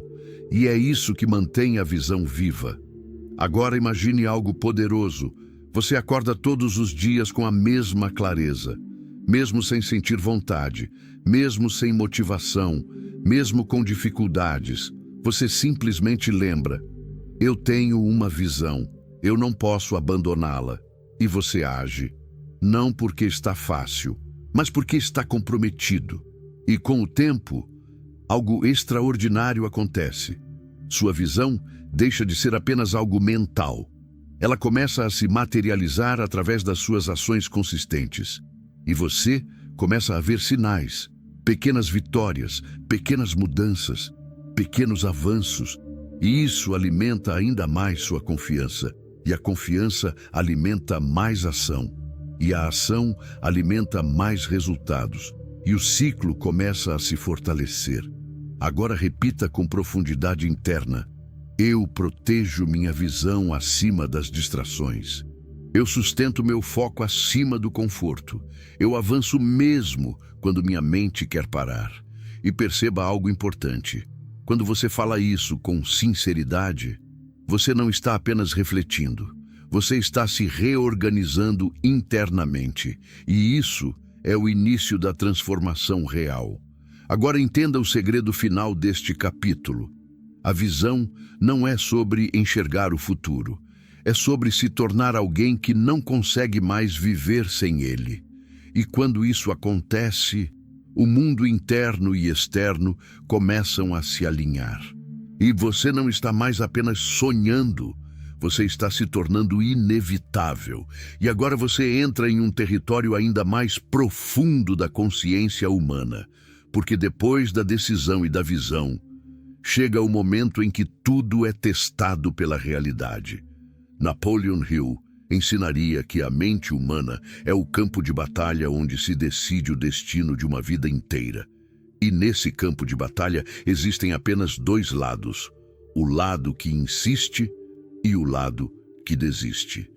E é isso que mantém a visão viva. Agora imagine algo poderoso. Você acorda todos os dias com a mesma clareza, mesmo sem sentir vontade, mesmo sem motivação, mesmo com dificuldades. Você simplesmente lembra: eu tenho uma visão, eu não posso abandoná-la. E você age, não porque está fácil, mas porque está comprometido. E com o tempo, algo extraordinário acontece. Sua visão deixa de ser apenas algo mental. Ela começa a se materializar através das suas ações consistentes. E você começa a ver sinais, pequenas vitórias, pequenas mudanças, pequenos avanços. E isso alimenta ainda mais sua confiança. E a confiança alimenta mais ação. E a ação alimenta mais resultados. E o ciclo começa a se fortalecer. Agora repita com profundidade interna: eu protejo minha visão acima das distrações. Eu sustento meu foco acima do conforto. Eu avanço mesmo quando minha mente quer parar. E perceba algo importante. Quando você fala isso com sinceridade, você não está apenas refletindo. Você está se reorganizando internamente. E isso é o início da transformação real. Agora entenda o segredo final deste capítulo. A visão não é sobre enxergar o futuro. É sobre se tornar alguém que não consegue mais viver sem ele. E quando isso acontece, o mundo interno e externo começam a se alinhar. E você não está mais apenas sonhando, você está se tornando inevitável. E agora você entra em um território ainda mais profundo da consciência humana. Porque depois da decisão e da visão, chega o momento em que tudo é testado pela realidade. Napoleon Hill ensinaria que a mente humana é o campo de batalha onde se decide o destino de uma vida inteira. E nesse campo de batalha existem apenas dois lados: o lado que insiste e o lado que desiste.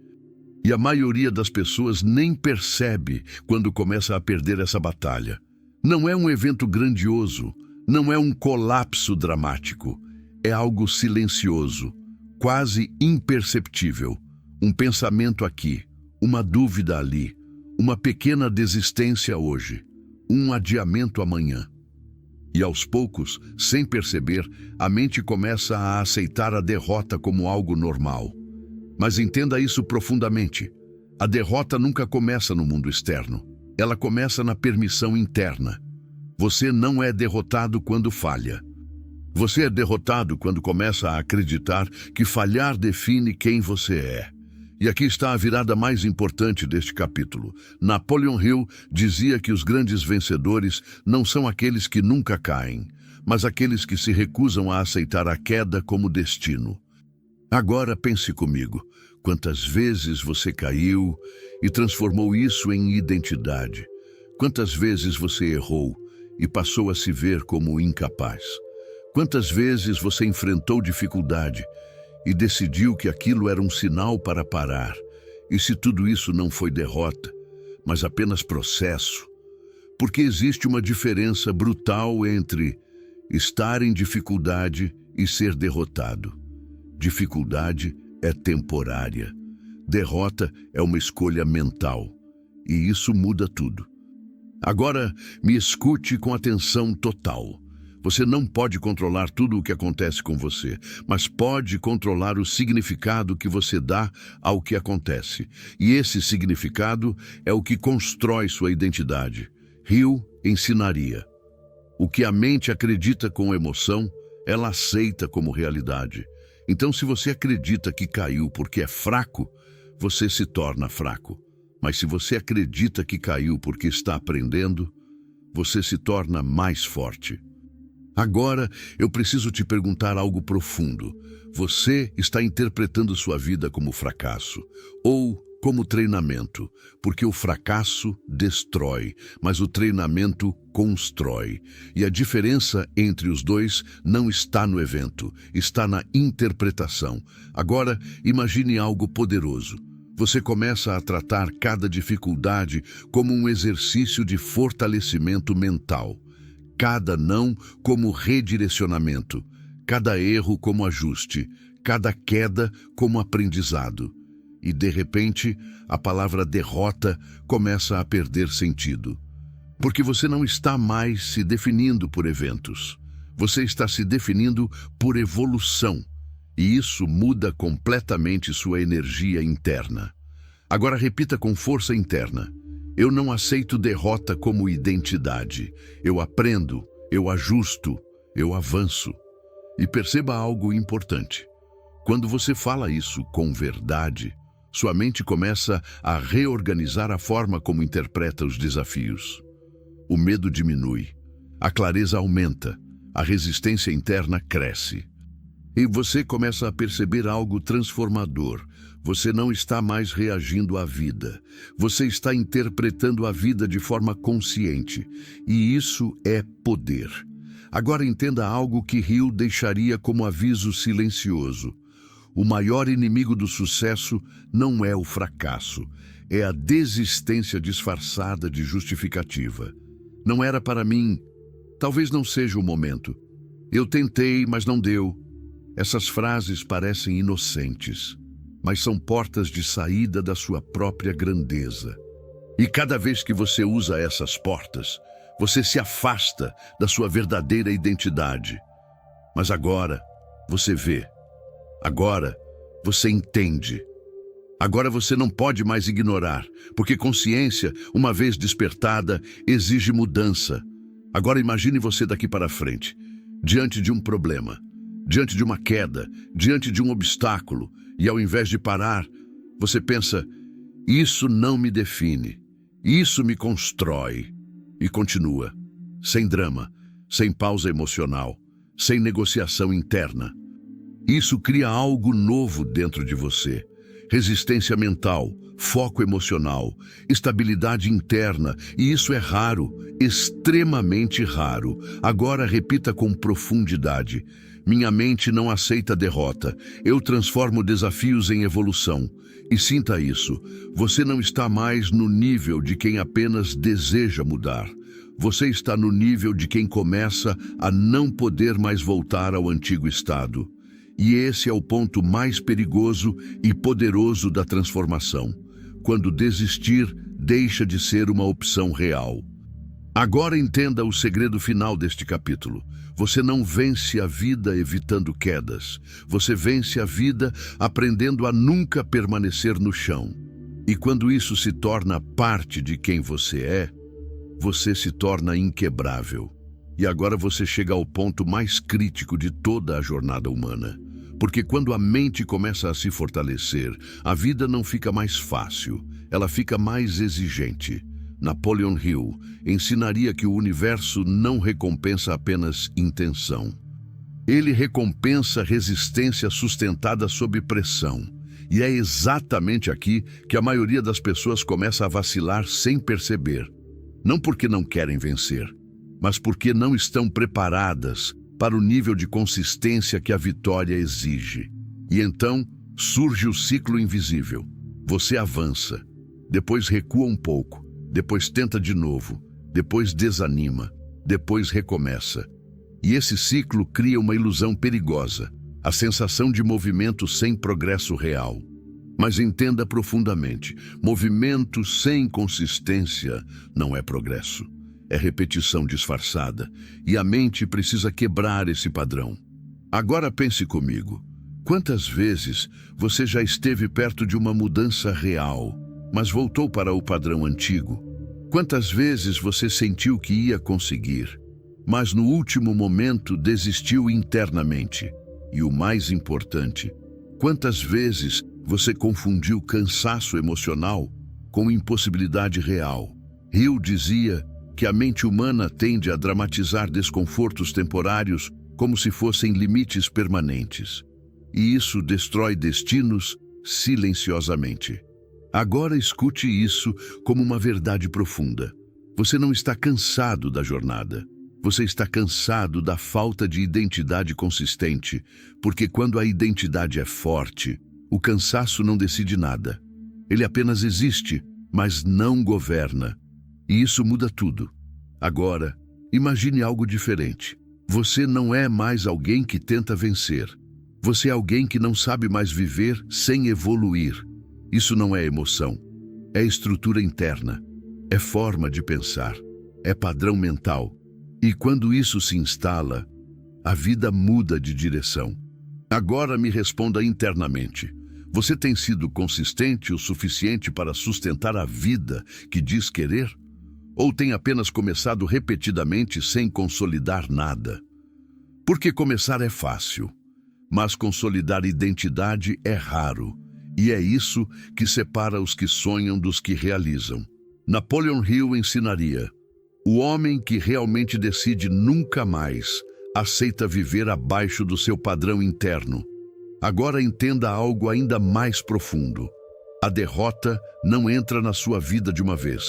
E a maioria das pessoas nem percebe quando começa a perder essa batalha. Não é um evento grandioso, não é um colapso dramático, é algo silencioso, quase imperceptível. Um pensamento aqui, uma dúvida ali, Uma pequena desistência hoje, um adiamento amanhã. E aos poucos, sem perceber, a mente começa a aceitar a derrota como algo normal. Mas entenda isso profundamente. A derrota nunca começa no mundo externo. Ela começa na permissão interna. Você não é derrotado quando falha. Você é derrotado quando começa a acreditar que falhar define quem você é. E aqui está a virada mais importante deste capítulo. Napoleon Hill dizia que os grandes vencedores não são aqueles que nunca caem, mas aqueles que se recusam a aceitar a queda como destino. Agora pense comigo, quantas vezes você caiu e transformou isso em identidade? Quantas vezes você errou e passou a se ver como incapaz? Quantas vezes você enfrentou dificuldade e decidiu que aquilo era um sinal para parar? E se tudo isso não foi derrota, mas apenas processo? Porque existe uma diferença brutal entre estar em dificuldade e ser derrotado. Dificuldade é temporária. Derrota é uma escolha mental. E isso muda tudo. Agora, me escute com atenção total. Você não pode controlar tudo o que acontece com você, mas pode controlar o significado que você dá ao que acontece. E esse significado é o que constrói sua identidade. Hill ensinaria: o que a mente acredita com emoção, ela aceita como realidade. Então, se você acredita que caiu porque é fraco, você se torna fraco. Mas se você acredita que caiu porque está aprendendo, você se torna mais forte. Agora, eu preciso te perguntar algo profundo. Você está interpretando sua vida como fracasso ou como treinamento? Porque o fracasso destrói, mas o treinamento constrói. E a diferença entre os dois não está no evento, está na interpretação. Agora, imagine algo poderoso. Você começa a tratar cada dificuldade como um exercício de fortalecimento mental. Cada não como redirecionamento, cada erro como ajuste, cada queda como aprendizado. E, de repente, a palavra derrota começa a perder sentido. Porque você não está mais se definindo por eventos. Você está se definindo por evolução. E isso muda completamente sua energia interna. Agora repita com força interna: eu não aceito derrota como identidade. Eu aprendo, eu ajusto, eu avanço. E perceba algo importante. Quando você fala isso com verdade, sua mente começa a reorganizar a forma como interpreta os desafios. O medo diminui, a clareza aumenta, a resistência interna cresce. E você começa a perceber algo transformador. Você não está mais reagindo à vida. Você está interpretando a vida de forma consciente. E isso é poder. Agora entenda algo que Hill deixaria como aviso silencioso. O maior inimigo do sucesso não é o fracasso. É a desistência disfarçada de justificativa. Não era para mim. Talvez não seja o momento. Eu tentei, mas não deu. Essas frases parecem inocentes, mas são portas de saída da sua própria grandeza. E cada vez que você usa essas portas, você se afasta da sua verdadeira identidade. Mas agora você vê. Agora você entende. Agora você não pode mais ignorar, porque consciência, uma vez despertada, exige mudança. Agora imagine você daqui para frente, diante de um problema, diante de uma queda, diante de um obstáculo, e ao invés de parar, você pensa: isso não me define, isso me constrói. E continua, sem drama, sem pausa emocional, sem negociação interna. Isso cria algo novo dentro de você. Resistência mental, foco emocional, estabilidade interna, e isso é raro, extremamente raro. Agora repita com profundidade: minha mente não aceita derrota. Eu transformo desafios em evolução. E sinta isso. Você não está mais no nível de quem apenas deseja mudar. Você está no nível de quem começa a não poder mais voltar ao antigo estado. E esse é o ponto mais perigoso e poderoso da transformação. Quando desistir deixa de ser uma opção real. Agora entenda o segredo final deste capítulo. Você não vence a vida evitando quedas. Você vence a vida aprendendo a nunca permanecer no chão. E quando isso se torna parte de quem você é, você se torna inquebrável. E agora você chega ao ponto mais crítico de toda a jornada humana. Porque quando a mente começa a se fortalecer, a vida não fica mais fácil, ela fica mais exigente. Napoleon Hill ensinaria que o universo não recompensa apenas intenção. Ele recompensa resistência sustentada sob pressão. E é exatamente aqui que a maioria das pessoas começa a vacilar sem perceber. Não porque não querem vencer, mas porque não estão preparadas para o nível de consistência que a vitória exige. E então surge o ciclo invisível. Você avança, depois recua um pouco, depois tenta de novo, depois desanima, depois recomeça. E esse ciclo cria uma ilusão perigosa, a sensação de movimento sem progresso real. Mas entenda profundamente, movimento sem consistência não é progresso. É repetição disfarçada, e a mente precisa quebrar esse padrão. Agora pense comigo, quantas vezes você já esteve perto de uma mudança real, mas voltou para o padrão antigo? Quantas vezes você sentiu que ia conseguir, mas no último momento desistiu internamente? E o mais importante, quantas vezes você confundiu cansaço emocional com impossibilidade real? Hill dizia que a mente humana tende a dramatizar desconfortos temporários como se fossem limites permanentes. E isso destrói destinos silenciosamente. Agora escute isso como uma verdade profunda. Você não está cansado da jornada. Você está cansado da falta de identidade consistente, porque quando a identidade é forte, o cansaço não decide nada. Ele apenas existe, mas não governa. E isso muda tudo. Agora, imagine algo diferente. Você não é mais alguém que tenta vencer. Você é alguém que não sabe mais viver sem evoluir. Isso não é emoção. É estrutura interna. É forma de pensar. É padrão mental. E quando isso se instala, a vida muda de direção. Agora me responda internamente. Você tem sido consistente o suficiente para sustentar a vida que diz querer? Ou tem apenas começado repetidamente sem consolidar nada? Porque começar é fácil, mas consolidar identidade é raro. E é isso que separa os que sonham dos que realizam. Napoleon Hill ensinaria: o homem que realmente decide nunca mais aceita viver abaixo do seu padrão interno. Agora entenda algo ainda mais profundo. A derrota não entra na sua vida de uma vez.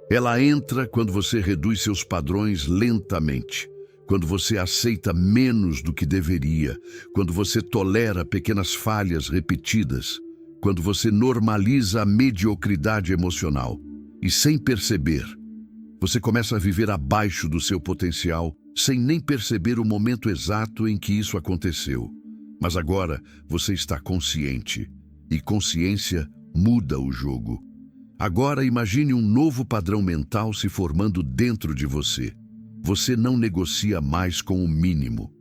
Ela entra quando você reduz seus padrões lentamente, quando você aceita menos do que deveria, quando você tolera pequenas falhas repetidas, quando você normaliza a mediocridade emocional. E sem perceber, você começa a viver abaixo do seu potencial, sem nem perceber o momento exato em que isso aconteceu. Mas agora você está consciente, e consciência muda o jogo. Agora imagine um novo padrão mental se formando dentro de você. Você não negocia mais com o mínimo.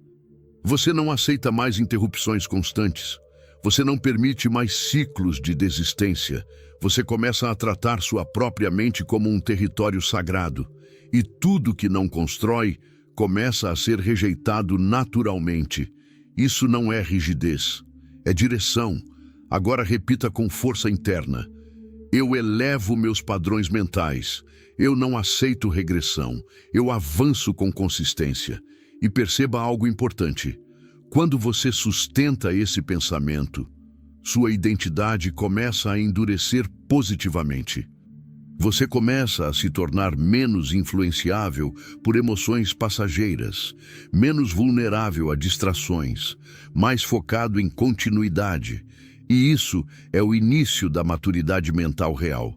Você não aceita mais interrupções constantes. Você não permite mais ciclos de desistência. Você começa a tratar sua própria mente como um território sagrado. E tudo que não constrói começa a ser rejeitado naturalmente. Isso não é rigidez, é direção. Agora repita com força interna. Eu elevo meus padrões mentais. Eu não aceito regressão. Eu avanço com consistência. E perceba algo importante. Quando você sustenta esse pensamento, sua identidade começa a endurecer positivamente. Você começa a se tornar menos influenciável por emoções passageiras, menos vulnerável a distrações, mais focado em continuidade. E isso é o início da maturidade mental real.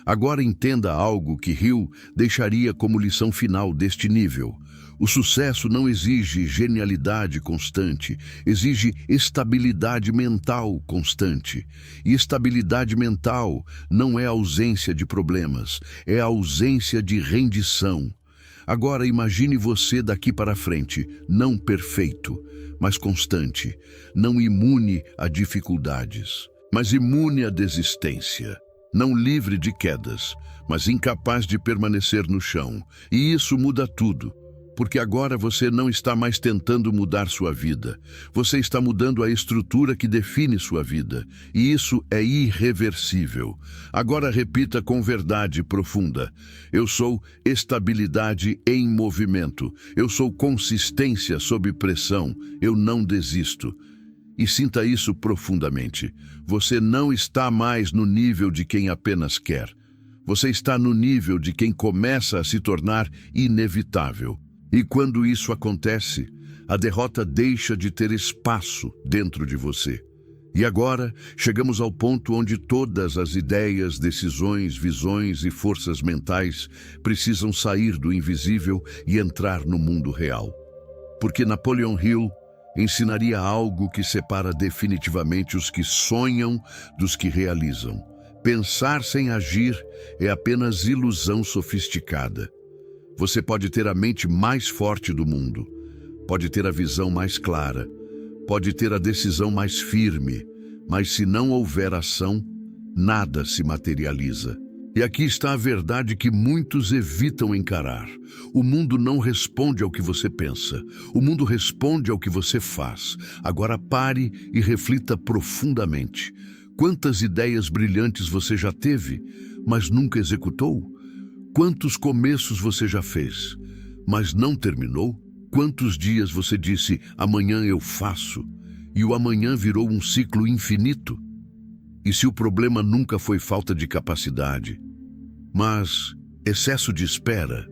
Agora entenda algo que Hill deixaria como lição final deste nível. O sucesso não exige genialidade constante, exige estabilidade mental constante. E estabilidade mental não é ausência de problemas, é ausência de rendição. Agora imagine você daqui para frente, não perfeito, mas constante, não imune a dificuldades, mas imune à desistência, não livre de quedas, mas incapaz de permanecer no chão. E isso muda tudo. Porque agora você não está mais tentando mudar sua vida. Você está mudando a estrutura que define sua vida. E isso é irreversível. Agora repita com verdade profunda. Eu sou estabilidade em movimento. Eu sou consistência sob pressão. Eu não desisto. E sinta isso profundamente. Você não está mais no nível de quem apenas quer. Você está no nível de quem começa a se tornar inevitável. E quando isso acontece, a derrota deixa de ter espaço dentro de você. E agora, chegamos ao ponto onde todas as ideias, decisões, visões e forças mentais precisam sair do invisível e entrar no mundo real. Porque Napoleon Hill ensinaria algo que separa definitivamente os que sonham dos que realizam. Pensar sem agir é apenas ilusão sofisticada. Você pode ter a mente mais forte do mundo, pode ter a visão mais clara, pode ter a decisão mais firme, mas se não houver ação, nada se materializa. E aqui está a verdade que muitos evitam encarar. O mundo não responde ao que você pensa, o mundo responde ao que você faz. Agora pare e reflita profundamente. Quantas ideias brilhantes você já teve, mas nunca executou? Quantos começos você já fez, mas não terminou? Quantos dias você disse, amanhã eu faço, e o amanhã virou um ciclo infinito? E se o problema nunca foi falta de capacidade, mas excesso de espera?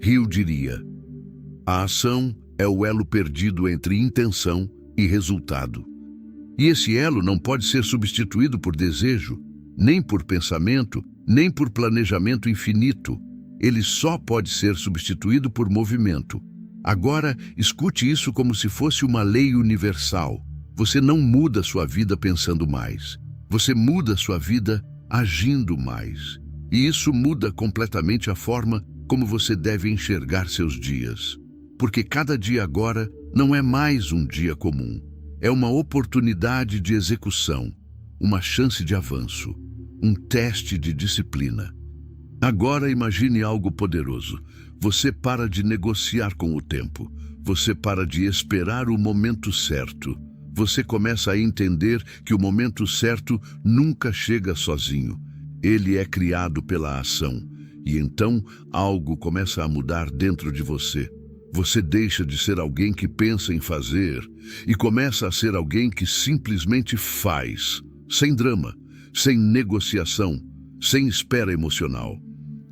Hill diria, a ação é o elo perdido entre intenção e resultado. E esse elo não pode ser substituído por desejo, nem por pensamento, nem por planejamento infinito. Ele só pode ser substituído por movimento. Agora, escute isso como se fosse uma lei universal. Você não muda sua vida pensando mais. Você muda sua vida agindo mais. E isso muda completamente a forma como você deve enxergar seus dias. Porque cada dia agora não é mais um dia comum. É uma oportunidade de execução, uma chance de avanço, um teste de disciplina. Agora imagine algo poderoso. Você para de negociar com o tempo. Você para de esperar o momento certo. Você começa a entender que o momento certo nunca chega sozinho. Ele é criado pela ação. E então algo começa a mudar dentro de você. Você deixa de ser alguém que pensa em fazer e começa a ser alguém que simplesmente faz, sem drama, sem negociação, sem espera emocional.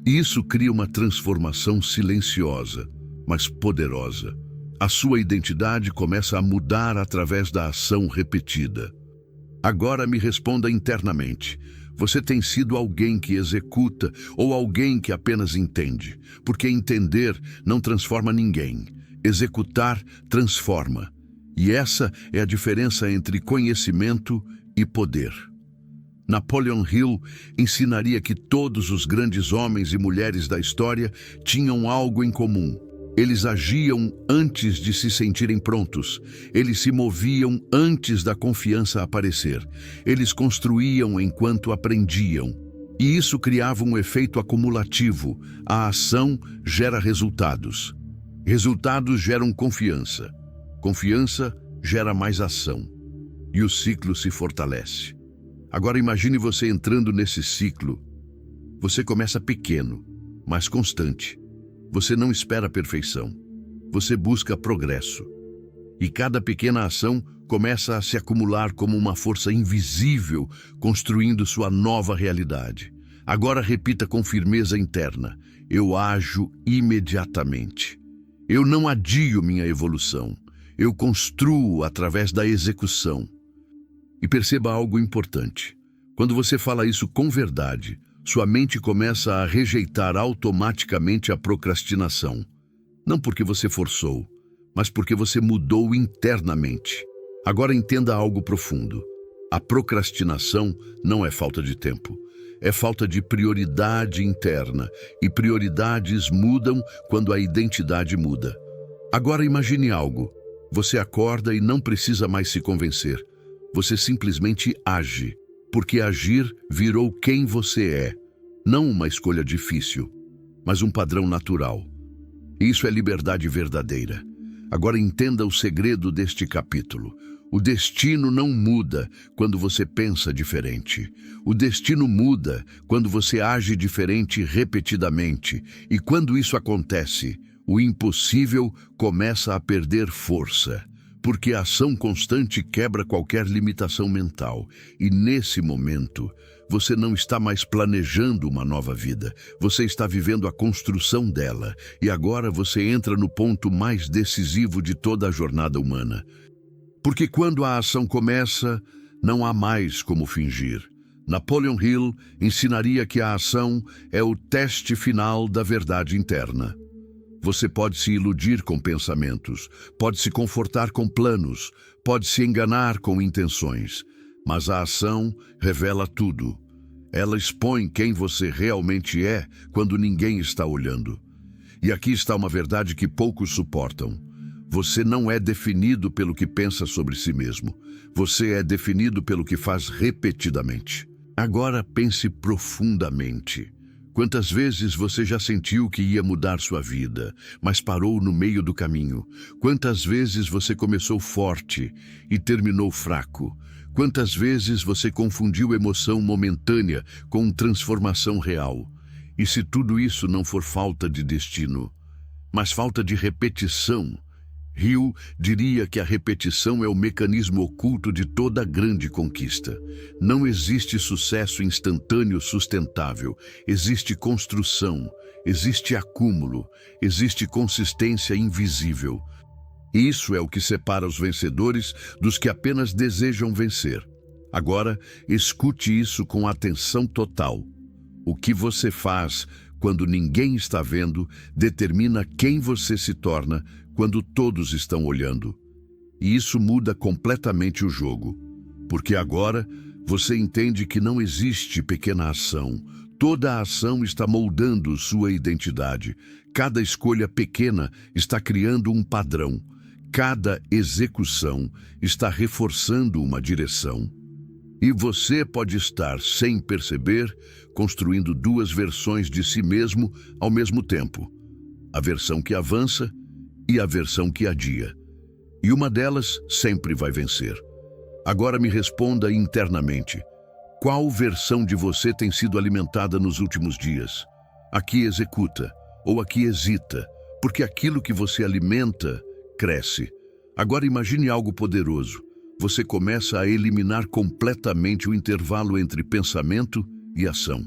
E isso cria uma transformação silenciosa, mas poderosa. A sua identidade começa a mudar através da ação repetida. Agora me responda internamente. Você tem sido alguém que executa ou alguém que apenas entende? Porque entender não transforma ninguém. Executar transforma. E essa é a diferença entre conhecimento e poder. Napoleon Hill ensinaria que todos os grandes homens e mulheres da história tinham algo em comum. Eles agiam antes de se sentirem prontos. Eles se moviam antes da confiança aparecer. Eles construíam enquanto aprendiam. E isso criava um efeito acumulativo. A ação gera resultados. Resultados geram confiança. Confiança gera mais ação. E o ciclo se fortalece. Agora imagine você entrando nesse ciclo. Você começa pequeno, mas constante. Você não espera perfeição. Você busca progresso. E cada pequena ação começa a se acumular como uma força invisível, construindo sua nova realidade. Agora repita com firmeza interna. Eu ajo imediatamente. Eu não adio minha evolução. Eu construo através da execução. E perceba algo importante. Quando você fala isso com verdade, sua mente começa a rejeitar automaticamente a procrastinação. Não porque você forçou, mas porque você mudou internamente. Agora entenda algo profundo. A procrastinação não é falta de tempo. É falta de prioridade interna. E prioridades mudam quando a identidade muda. Agora imagine algo. Você acorda e não precisa mais se convencer. Você simplesmente age. Porque agir virou quem você é. Não uma escolha difícil, mas um padrão natural. Isso é liberdade verdadeira. Agora entenda o segredo deste capítulo. O destino não muda quando você pensa diferente. O destino muda quando você age diferente repetidamente. E quando isso acontece, o impossível começa a perder força. Porque a ação constante quebra qualquer limitação mental. E nesse momento, você não está mais planejando uma nova vida. Você está vivendo a construção dela. E agora você entra no ponto mais decisivo de toda a jornada humana. Porque quando a ação começa, não há mais como fingir. Napoleon Hill ensinaria que a ação é o teste final da verdade interna. Você pode se iludir com pensamentos, pode se confortar com planos, pode se enganar com intenções, mas a ação revela tudo. Ela expõe quem você realmente é quando ninguém está olhando. E aqui está uma verdade que poucos suportam. Você não é definido pelo que pensa sobre si mesmo. Você é definido pelo que faz repetidamente. Agora pense profundamente. Quantas vezes você já sentiu que ia mudar sua vida, mas parou no meio do caminho? Quantas vezes você começou forte e terminou fraco? Quantas vezes você confundiu emoção momentânea com transformação real? E se tudo isso não for falta de destino, mas falta de repetição? Hill diria que a repetição é o mecanismo oculto de toda grande conquista. Não existe sucesso instantâneo sustentável. Existe construção, existe acúmulo, existe consistência invisível. Isso é o que separa os vencedores dos que apenas desejam vencer. Agora, escute isso com atenção total. O que você faz quando ninguém está vendo determina quem você se torna quando todos estão olhando. E isso muda completamente o jogo. Porque agora você entende que não existe pequena ação. Toda a ação está moldando sua identidade. Cada escolha pequena está criando um padrão. Cada execução está reforçando uma direção. E você pode estar, sem perceber, construindo duas versões de si mesmo ao mesmo tempo. A versão que avança e a versão que adia. E uma delas sempre vai vencer. Agora me responda internamente. Qual versão de você tem sido alimentada nos últimos dias? A que executa ou a que hesita? Porque aquilo que você alimenta cresce. Agora imagine algo poderoso. Você começa a eliminar completamente o intervalo entre pensamento e ação.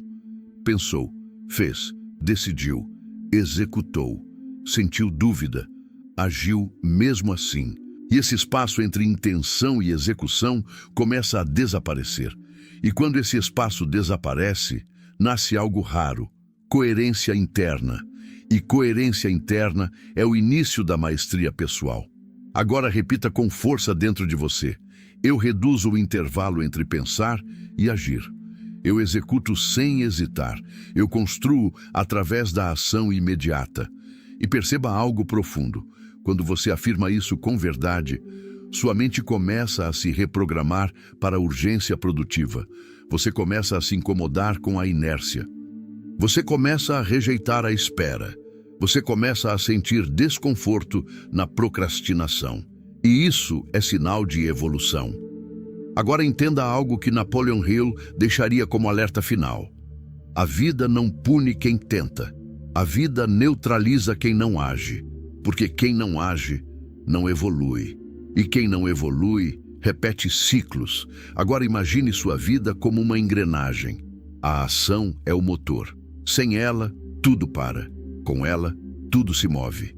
Pensou, fez, decidiu, executou, sentiu dúvida, agiu mesmo assim. E esse espaço entre intenção e execução começa a desaparecer. E quando esse espaço desaparece, nasce algo raro, coerência interna. E coerência interna é o início da maestria pessoal. Agora repita com força dentro de você. Eu reduzo o intervalo entre pensar e agir. Eu executo sem hesitar. Eu construo através da ação imediata. E perceba algo profundo. Quando você afirma isso com verdade, sua mente começa a se reprogramar para a urgência produtiva. Você começa a se incomodar com a inércia. Você começa a rejeitar a espera. Você começa a sentir desconforto na procrastinação. E isso é sinal de evolução. Agora entenda algo que Napoleon Hill deixaria como alerta final. A vida não pune quem tenta. A vida neutraliza quem não age. Porque quem não age, não evolui. E quem não evolui, repete ciclos. Agora imagine sua vida como uma engrenagem. A ação é o motor. Sem ela, tudo para. Com ela, tudo se move.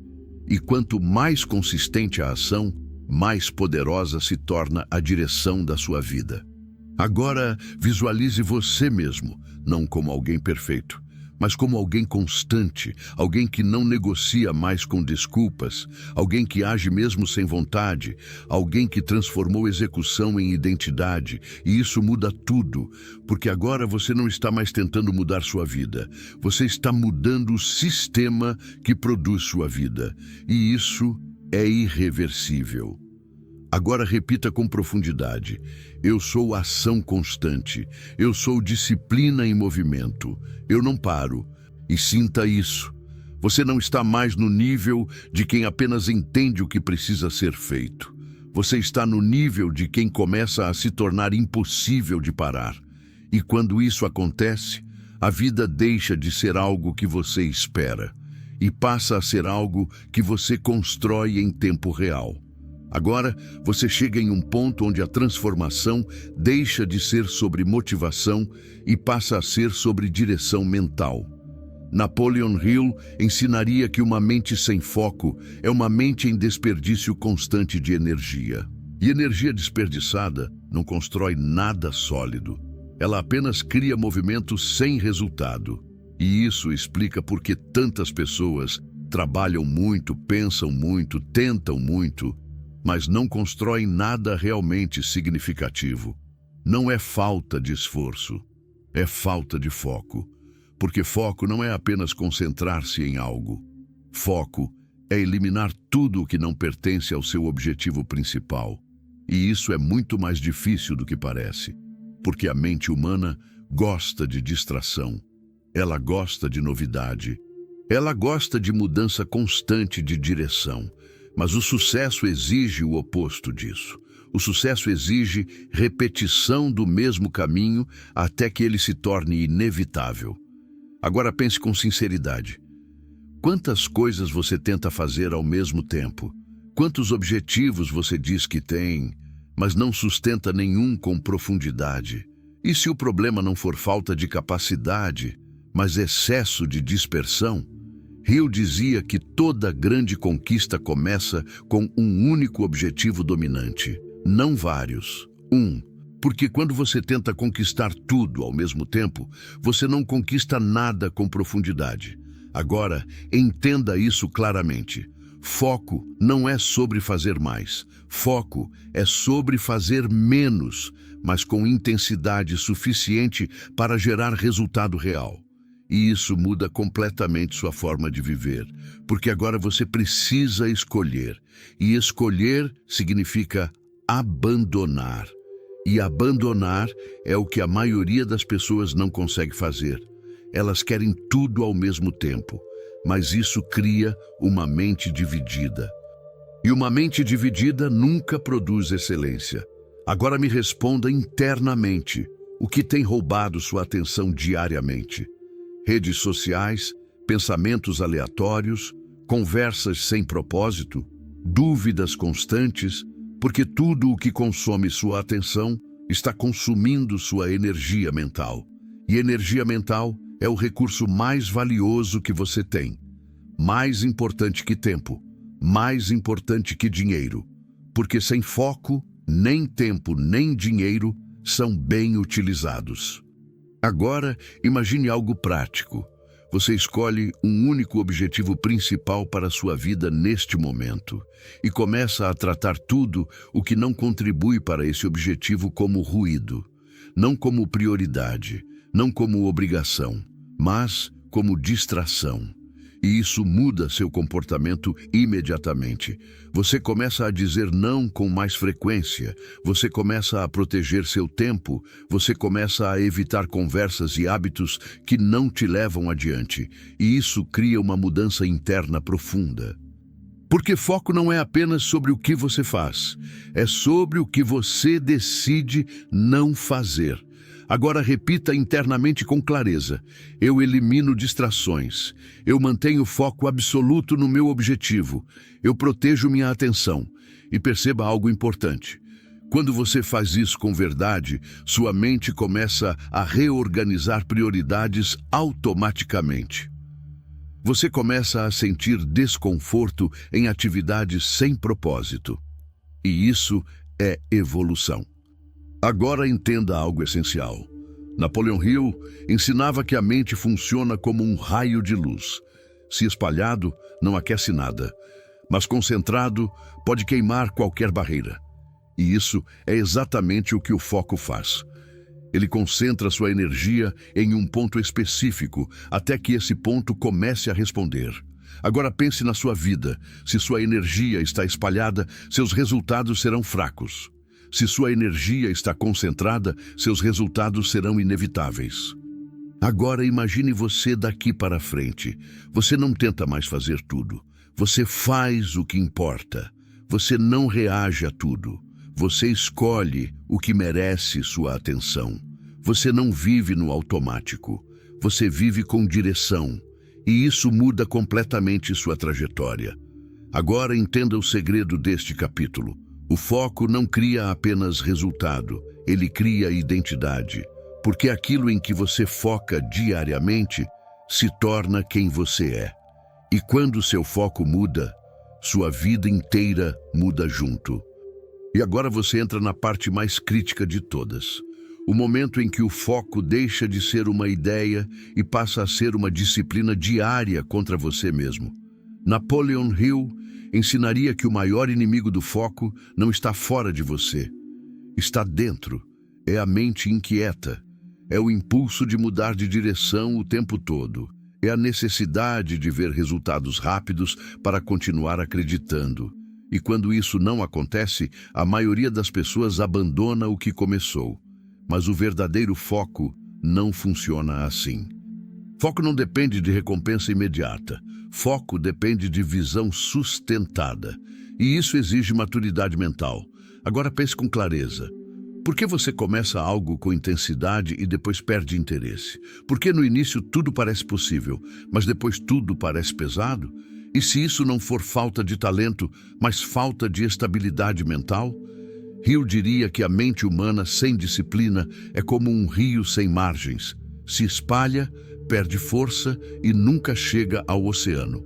E quanto mais consistente a ação, mais poderosa se torna a direção da sua vida. Agora, visualize você mesmo, não como alguém perfeito, mas como alguém constante, alguém que não negocia mais com desculpas, alguém que age mesmo sem vontade, alguém que transformou execução em identidade. E isso muda tudo, porque agora você não está mais tentando mudar sua vida, você está mudando o sistema que produz sua vida. E isso é irreversível. Agora repita com profundidade: eu sou ação constante, eu sou disciplina em movimento, eu não paro. E sinta isso. Você não está mais no nível de quem apenas entende o que precisa ser feito. Você está no nível de quem começa a se tornar impossível de parar. E quando isso acontece, a vida deixa de ser algo que você espera e passa a ser algo que você constrói em tempo real. Agora, você chega em um ponto onde a transformação deixa de ser sobre motivação e passa a ser sobre direção mental. Napoleon Hill ensinaria que uma mente sem foco é uma mente em desperdício constante de energia. E energia desperdiçada não constrói nada sólido. Ela apenas cria movimento sem resultado. E isso explica por que tantas pessoas trabalham muito, pensam muito, tentam muito, mas não constroem nada realmente significativo. Não é falta de esforço, é falta de foco. Porque foco não é apenas concentrar-se em algo. Foco é eliminar tudo o que não pertence ao seu objetivo principal. E isso é muito mais difícil do que parece, porque a mente humana gosta de distração. Ela gosta de novidade. Ela gosta de mudança constante de direção. Mas o sucesso exige o oposto disso. O sucesso exige repetição do mesmo caminho até que ele se torne inevitável. Agora pense com sinceridade. Quantas coisas você tenta fazer ao mesmo tempo? Quantos objetivos você diz que tem, mas não sustenta nenhum com profundidade? E se o problema não for falta de capacidade, mas excesso de dispersão? Hill dizia que toda grande conquista começa com um único objetivo dominante, não vários. Porque quando você tenta conquistar tudo ao mesmo tempo, você não conquista nada com profundidade. Agora, entenda isso claramente. Foco não é sobre fazer mais. Foco é sobre fazer menos, mas com intensidade suficiente para gerar resultado real. E isso muda completamente sua forma de viver, porque agora você precisa escolher. E escolher significa abandonar. E abandonar é o que a maioria das pessoas não consegue fazer. Elas querem tudo ao mesmo tempo, mas isso cria uma mente dividida. E uma mente dividida nunca produz excelência. Agora me responda internamente: o que tem roubado sua atenção diariamente? Redes sociais, pensamentos aleatórios, conversas sem propósito, dúvidas constantes, porque tudo o que consome sua atenção está consumindo sua energia mental. E energia mental é o recurso mais valioso que você tem. Mais importante que tempo, mais importante que dinheiro. Porque sem foco, nem tempo nem dinheiro são bem utilizados. Agora, imagine algo prático. Você escolhe um único objetivo principal para a sua vida neste momento e começa a tratar tudo o que não contribui para esse objetivo como ruído, não como prioridade, não como obrigação, mas como distração. E isso muda seu comportamento imediatamente. Você começa a dizer não com mais frequência, você começa a proteger seu tempo, você começa a evitar conversas e hábitos que não te levam adiante. E isso cria uma mudança interna profunda. Porque foco não é apenas sobre o que você faz, é sobre o que você decide não fazer. Agora repita internamente com clareza: eu elimino distrações, eu mantenho foco absoluto no meu objetivo, eu protejo minha atenção. E perceba algo importante. Quando você faz isso com verdade, sua mente começa a reorganizar prioridades automaticamente. Você começa a sentir desconforto em atividades sem propósito. E isso é evolução. Agora entenda algo essencial. Napoleon Hill ensinava que a mente funciona como um raio de luz. Se espalhado, não aquece nada, mas concentrado, pode queimar qualquer barreira. E isso é exatamente o que o foco faz. Ele concentra sua energia em um ponto específico, até que esse ponto comece a responder. Agora pense na sua vida. Se sua energia está espalhada, seus resultados serão fracos. Se sua energia está concentrada, seus resultados serão inevitáveis. Agora imagine você daqui para frente. Você não tenta mais fazer tudo. Você faz o que importa. Você não reage a tudo. Você escolhe o que merece sua atenção. Você não vive no automático. Você vive com direção. E isso muda completamente sua trajetória. Agora entenda o segredo deste capítulo. O foco não cria apenas resultado, ele cria identidade. Porque aquilo em que você foca diariamente se torna quem você é. E quando seu foco muda, sua vida inteira muda junto. E agora você entra na parte mais crítica de todas. O momento em que o foco deixa de ser uma ideia e passa a ser uma disciplina diária contra você mesmo. Napoleon Hill ensinaria que o maior inimigo do foco não está fora de você. Está dentro. É a mente inquieta. É o impulso de mudar de direção o tempo todo. É a necessidade de ver resultados rápidos para continuar acreditando. E quando isso não acontece, a maioria das pessoas abandona o que começou. Mas o verdadeiro foco não funciona assim. Foco não depende de recompensa imediata. Foco depende de visão sustentada. E isso exige maturidade mental. Agora pense com clareza. Por que você começa algo com intensidade e depois perde interesse? Por que no início tudo parece possível, mas depois tudo parece pesado? E se isso não for falta de talento, mas falta de estabilidade mental? Hill diria que a mente humana sem disciplina é como um rio sem margens. Se espalha, perde força e nunca chega ao oceano.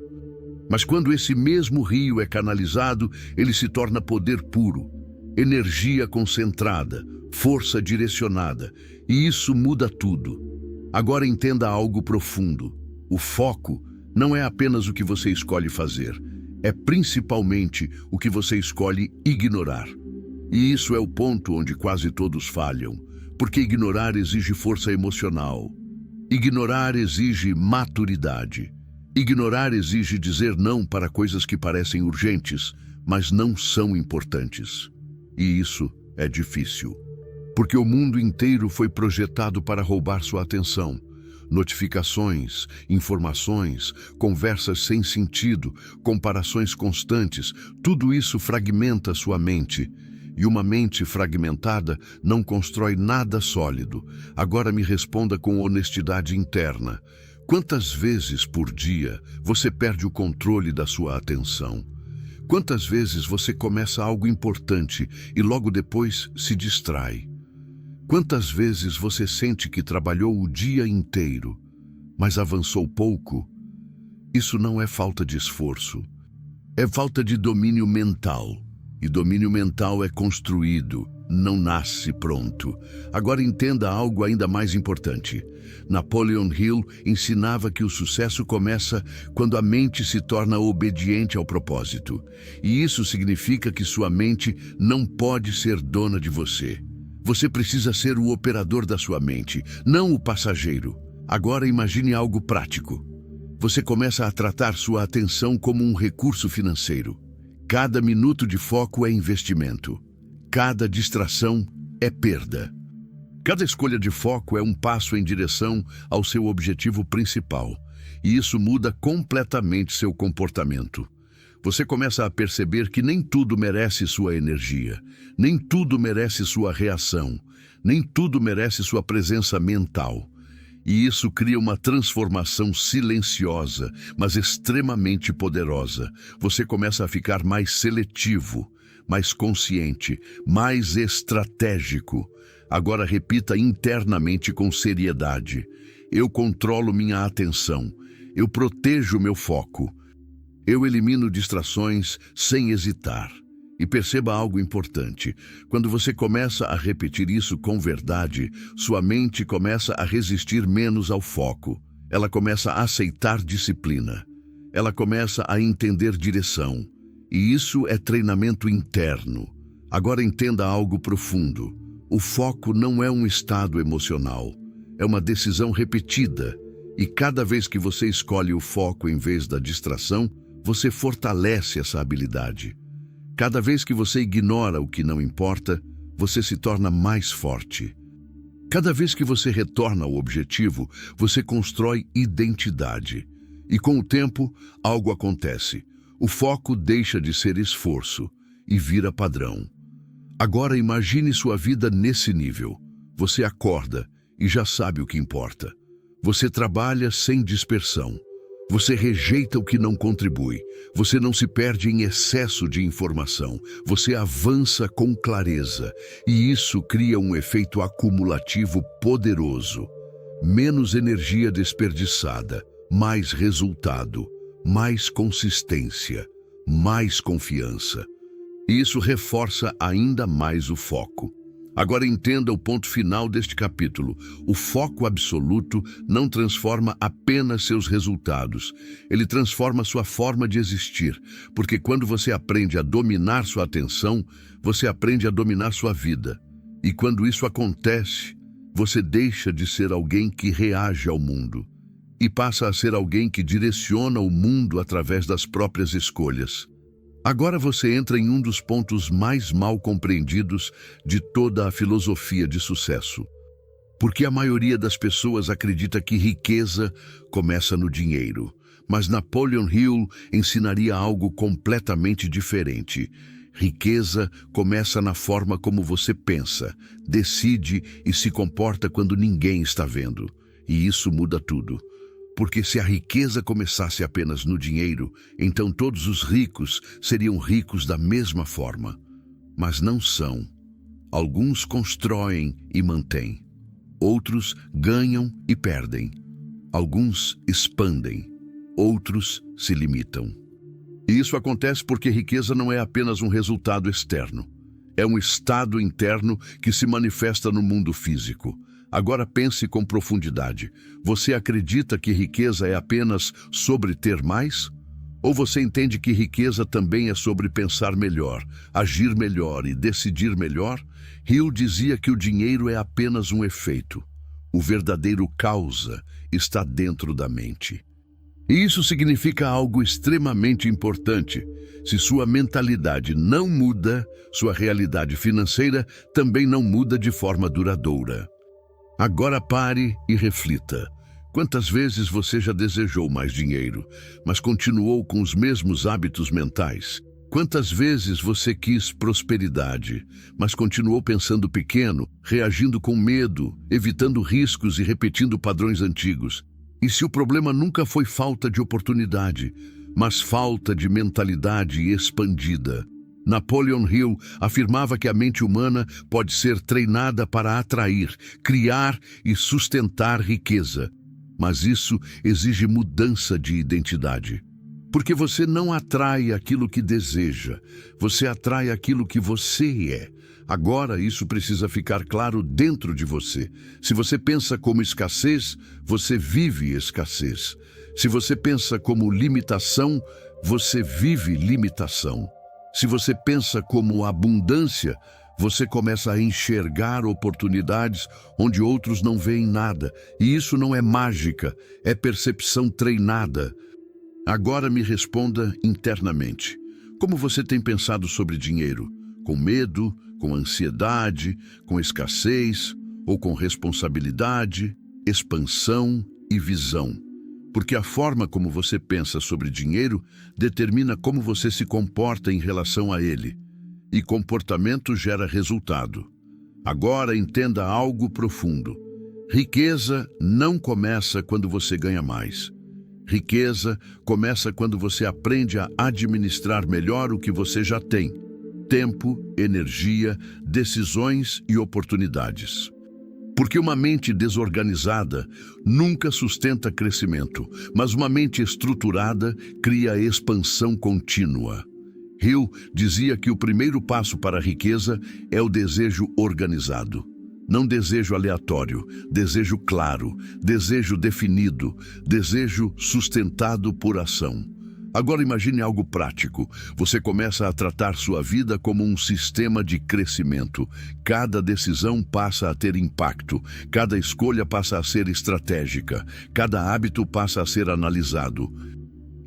Mas quando esse mesmo rio é canalizado, ele se torna poder puro, energia concentrada, força direcionada, e isso muda tudo. Agora entenda algo profundo. O foco não é apenas o que você escolhe fazer, é principalmente o que você escolhe ignorar. E isso é o ponto onde quase todos falham, porque ignorar exige força emocional. Ignorar exige maturidade. Ignorar exige dizer não para coisas que parecem urgentes, mas não são importantes. E isso é difícil, porque o mundo inteiro foi projetado para roubar sua atenção. Notificações, informações, conversas sem sentido, comparações constantes, tudo isso fragmenta sua mente. E uma mente fragmentada não constrói nada sólido. Agora me responda com honestidade interna. Quantas vezes por dia você perde o controle da sua atenção? Quantas vezes você começa algo importante e logo depois se distrai? Quantas vezes você sente que trabalhou o dia inteiro, mas avançou pouco? Isso não é falta de esforço. É falta de domínio mental. E domínio mental é construído, não nasce pronto. Agora entenda algo ainda mais importante. Napoleon Hill ensinava que o sucesso começa quando a mente se torna obediente ao propósito. E isso significa que sua mente não pode ser dona de você. Você precisa ser o operador da sua mente, não o passageiro. Agora imagine algo prático. Você começa a tratar sua atenção como um recurso financeiro. Cada minuto de foco é investimento. Cada distração é perda. Cada escolha de foco é um passo em direção ao seu objetivo principal. E isso muda completamente seu comportamento. Você começa a perceber que nem tudo merece sua energia, nem tudo merece sua reação, nem tudo merece sua presença mental. E isso cria uma transformação silenciosa, mas extremamente poderosa. Você começa a ficar mais seletivo, mais consciente, mais estratégico. Agora repita internamente com seriedade. Eu controlo minha atenção. Eu protejo meu foco. Eu elimino distrações sem hesitar. E perceba algo importante. Quando você começa a repetir isso com verdade, sua mente começa a resistir menos ao foco. Ela começa a aceitar disciplina. Ela começa a entender direção. E isso é treinamento interno. Agora entenda algo profundo. O foco não é um estado emocional. É uma decisão repetida. E cada vez que você escolhe o foco em vez da distração, você fortalece essa habilidade. Cada vez que você ignora o que não importa, você se torna mais forte. Cada vez que você retorna ao objetivo, você constrói identidade. E com o tempo, algo acontece. O foco deixa de ser esforço e vira padrão. Agora imagine sua vida nesse nível. Você acorda e já sabe o que importa. Você trabalha sem dispersão. Você rejeita o que não contribui. Você não se perde em excesso de informação. Você avança com clareza. E isso cria um efeito acumulativo poderoso. Menos energia desperdiçada, mais resultado, mais consistência, mais confiança. E isso reforça ainda mais o foco. Agora entenda o ponto final deste capítulo. O foco absoluto não transforma apenas seus resultados. Ele transforma sua forma de existir. Porque quando você aprende a dominar sua atenção, você aprende a dominar sua vida. E quando isso acontece, você deixa de ser alguém que reage ao mundo e passa a ser alguém que direciona o mundo através das próprias escolhas. Agora você entra em um dos pontos mais mal compreendidos de toda a filosofia de sucesso. Porque a maioria das pessoas acredita que riqueza começa no dinheiro. Mas Napoleon Hill ensinaria algo completamente diferente. Riqueza começa na forma como você pensa, decide e se comporta quando ninguém está vendo. E isso muda tudo. Porque se a riqueza começasse apenas no dinheiro, então todos os ricos seriam ricos da mesma forma. Mas não são. Alguns constroem e mantêm. Outros ganham e perdem. Alguns expandem. Outros se limitam. E isso acontece porque riqueza não é apenas um resultado externo. É um estado interno que se manifesta no mundo físico. Agora pense com profundidade. Você acredita que riqueza é apenas sobre ter mais? Ou você entende que riqueza também é sobre pensar melhor, agir melhor e decidir melhor? Hill dizia que o dinheiro é apenas um efeito. O verdadeiro causa está dentro da mente. E isso significa algo extremamente importante. Se sua mentalidade não muda, sua realidade financeira também não muda de forma duradoura. Agora pare e reflita. Quantas vezes você já desejou mais dinheiro, mas continuou com os mesmos hábitos mentais? Quantas vezes você quis prosperidade, mas continuou pensando pequeno, reagindo com medo, evitando riscos e repetindo padrões antigos? E se o problema nunca foi falta de oportunidade, mas falta de mentalidade expandida? Napoleon Hill afirmava que a mente humana pode ser treinada para atrair, criar e sustentar riqueza. Mas isso exige mudança de identidade. Porque você não atrai aquilo que deseja, você atrai aquilo que você é. Agora isso precisa ficar claro dentro de você. Se você pensa como escassez, você vive escassez. Se você pensa como limitação, você vive limitação. Se você pensa como abundância, você começa a enxergar oportunidades onde outros não veem nada. E isso não é mágica, é percepção treinada. Agora me responda internamente. Como você tem pensado sobre dinheiro? Com medo, com ansiedade, com escassez ou com responsabilidade, expansão e visão? Porque a forma como você pensa sobre dinheiro determina como você se comporta em relação a ele. E comportamento gera resultado. Agora entenda algo profundo. Riqueza não começa quando você ganha mais. Riqueza começa quando você aprende a administrar melhor o que você já tem. Tempo, energia, decisões e oportunidades. Porque uma mente desorganizada nunca sustenta crescimento, mas uma mente estruturada cria expansão contínua. Hill dizia que o primeiro passo para a riqueza é o desejo organizado. Não desejo aleatório, desejo claro, desejo definido, desejo sustentado por ação. Agora imagine algo prático. Você começa a tratar sua vida como um sistema de crescimento. Cada decisão passa a ter impacto, cada escolha passa a ser estratégica, cada hábito passa a ser analisado.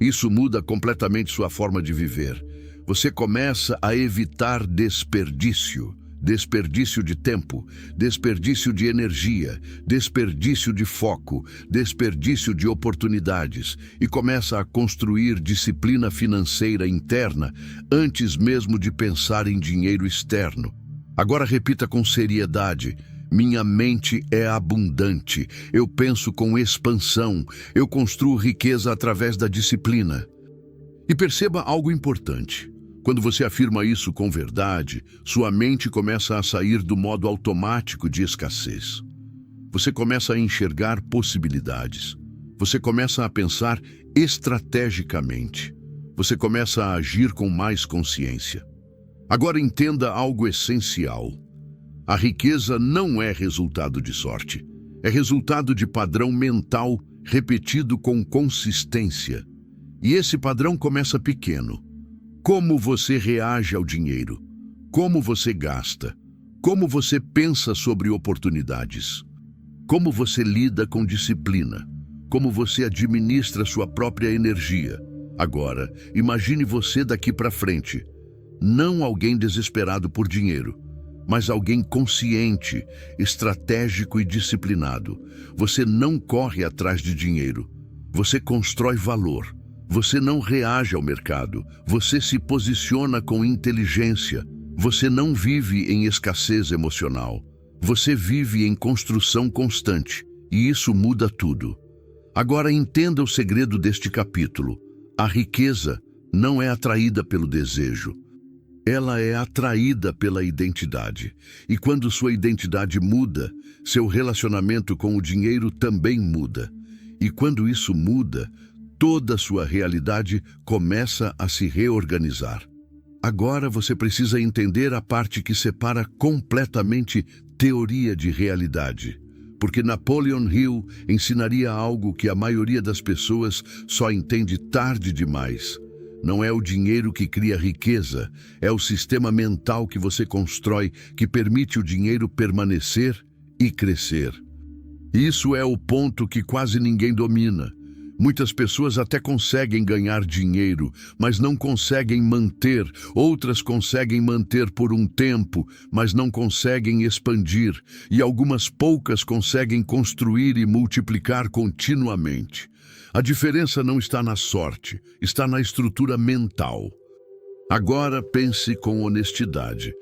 Isso muda completamente sua forma de viver. Você começa a evitar desperdício. Desperdício de tempo, desperdício de energia, desperdício de foco, desperdício de oportunidades e começa a construir disciplina financeira interna antes mesmo de pensar em dinheiro externo. Agora repita com seriedade: minha mente é abundante, eu penso com expansão, eu construo riqueza através da disciplina. E perceba algo importante. Quando você afirma isso com verdade, sua mente começa a sair do modo automático de escassez. Você começa a enxergar possibilidades. Você começa a pensar estrategicamente. Você começa a agir com mais consciência. Agora entenda algo essencial. A riqueza não é resultado de sorte. É resultado de padrão mental repetido com consistência. E esse padrão começa pequeno. Como você reage ao dinheiro? Como você gasta? Como você pensa sobre oportunidades? Como você lida com disciplina? Como você administra sua própria energia? Agora, imagine você daqui para frente. Não alguém desesperado por dinheiro, mas alguém consciente, estratégico e disciplinado. Você não corre atrás de dinheiro. Você constrói valor. Você não reage ao mercado, você se posiciona com inteligência. Você não vive em escassez emocional. Você vive em construção constante, e isso muda tudo. Agora entenda o segredo deste capítulo. A riqueza não é atraída pelo desejo. Ela é atraída pela identidade. E quando sua identidade muda, seu relacionamento com o dinheiro também muda. E quando isso muda, toda a sua realidade começa a se reorganizar. Agora você precisa entender a parte que separa completamente teoria de realidade. Porque Napoleon Hill ensinaria algo que a maioria das pessoas só entende tarde demais. Não é o dinheiro que cria riqueza, é o sistema mental que você constrói que permite o dinheiro permanecer e crescer. Isso é o ponto que quase ninguém domina. Muitas pessoas até conseguem ganhar dinheiro, mas não conseguem manter. Outras conseguem manter por um tempo, mas não conseguem expandir. E algumas poucas conseguem construir e multiplicar continuamente. A diferença não está na sorte, está na estrutura mental. Agora pense com honestidade.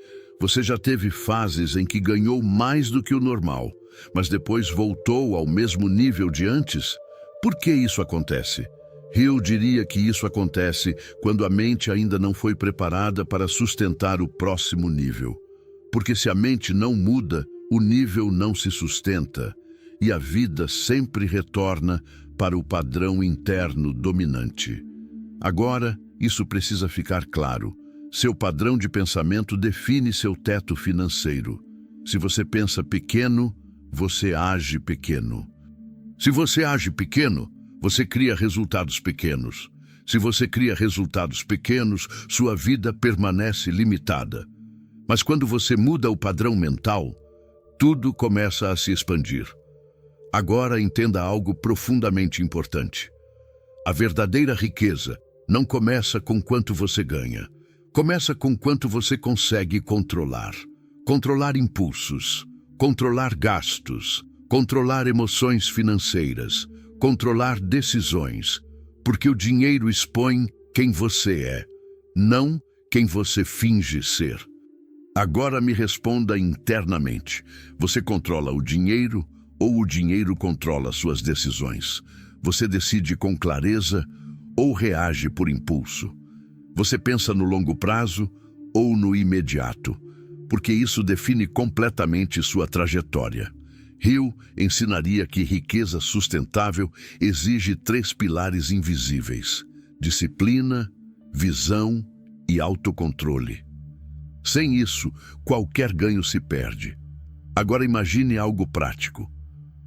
Você já teve fases em que ganhou mais do que o normal, mas depois voltou ao mesmo nível de antes? Por que isso acontece? Hill diria que isso acontece quando a mente ainda não foi preparada para sustentar o próximo nível. Porque se a mente não muda, o nível não se sustenta e a vida sempre retorna para o padrão interno dominante. Agora, isso precisa ficar claro. Seu padrão de pensamento define seu teto financeiro. Se você pensa pequeno, você age pequeno. Se você age pequeno, você cria resultados pequenos. Se você cria resultados pequenos, sua vida permanece limitada. Mas quando você muda o padrão mental, tudo começa a se expandir. Agora entenda algo profundamente importante. A verdadeira riqueza não começa com quanto você ganha. Começa com quanto você consegue controlar. Controlar impulsos, controlar gastos, controlar emoções financeiras, controlar decisões, porque o dinheiro expõe quem você é, não quem você finge ser. Agora me responda internamente. Você controla o dinheiro ou o dinheiro controla suas decisões? Você decide com clareza ou reage por impulso? Você pensa no longo prazo ou no imediato? Porque isso define completamente sua trajetória. Hill ensinaria que riqueza sustentável exige 3 pilares invisíveis: disciplina, visão e autocontrole. Sem isso, qualquer ganho se perde. Agora imagine algo prático.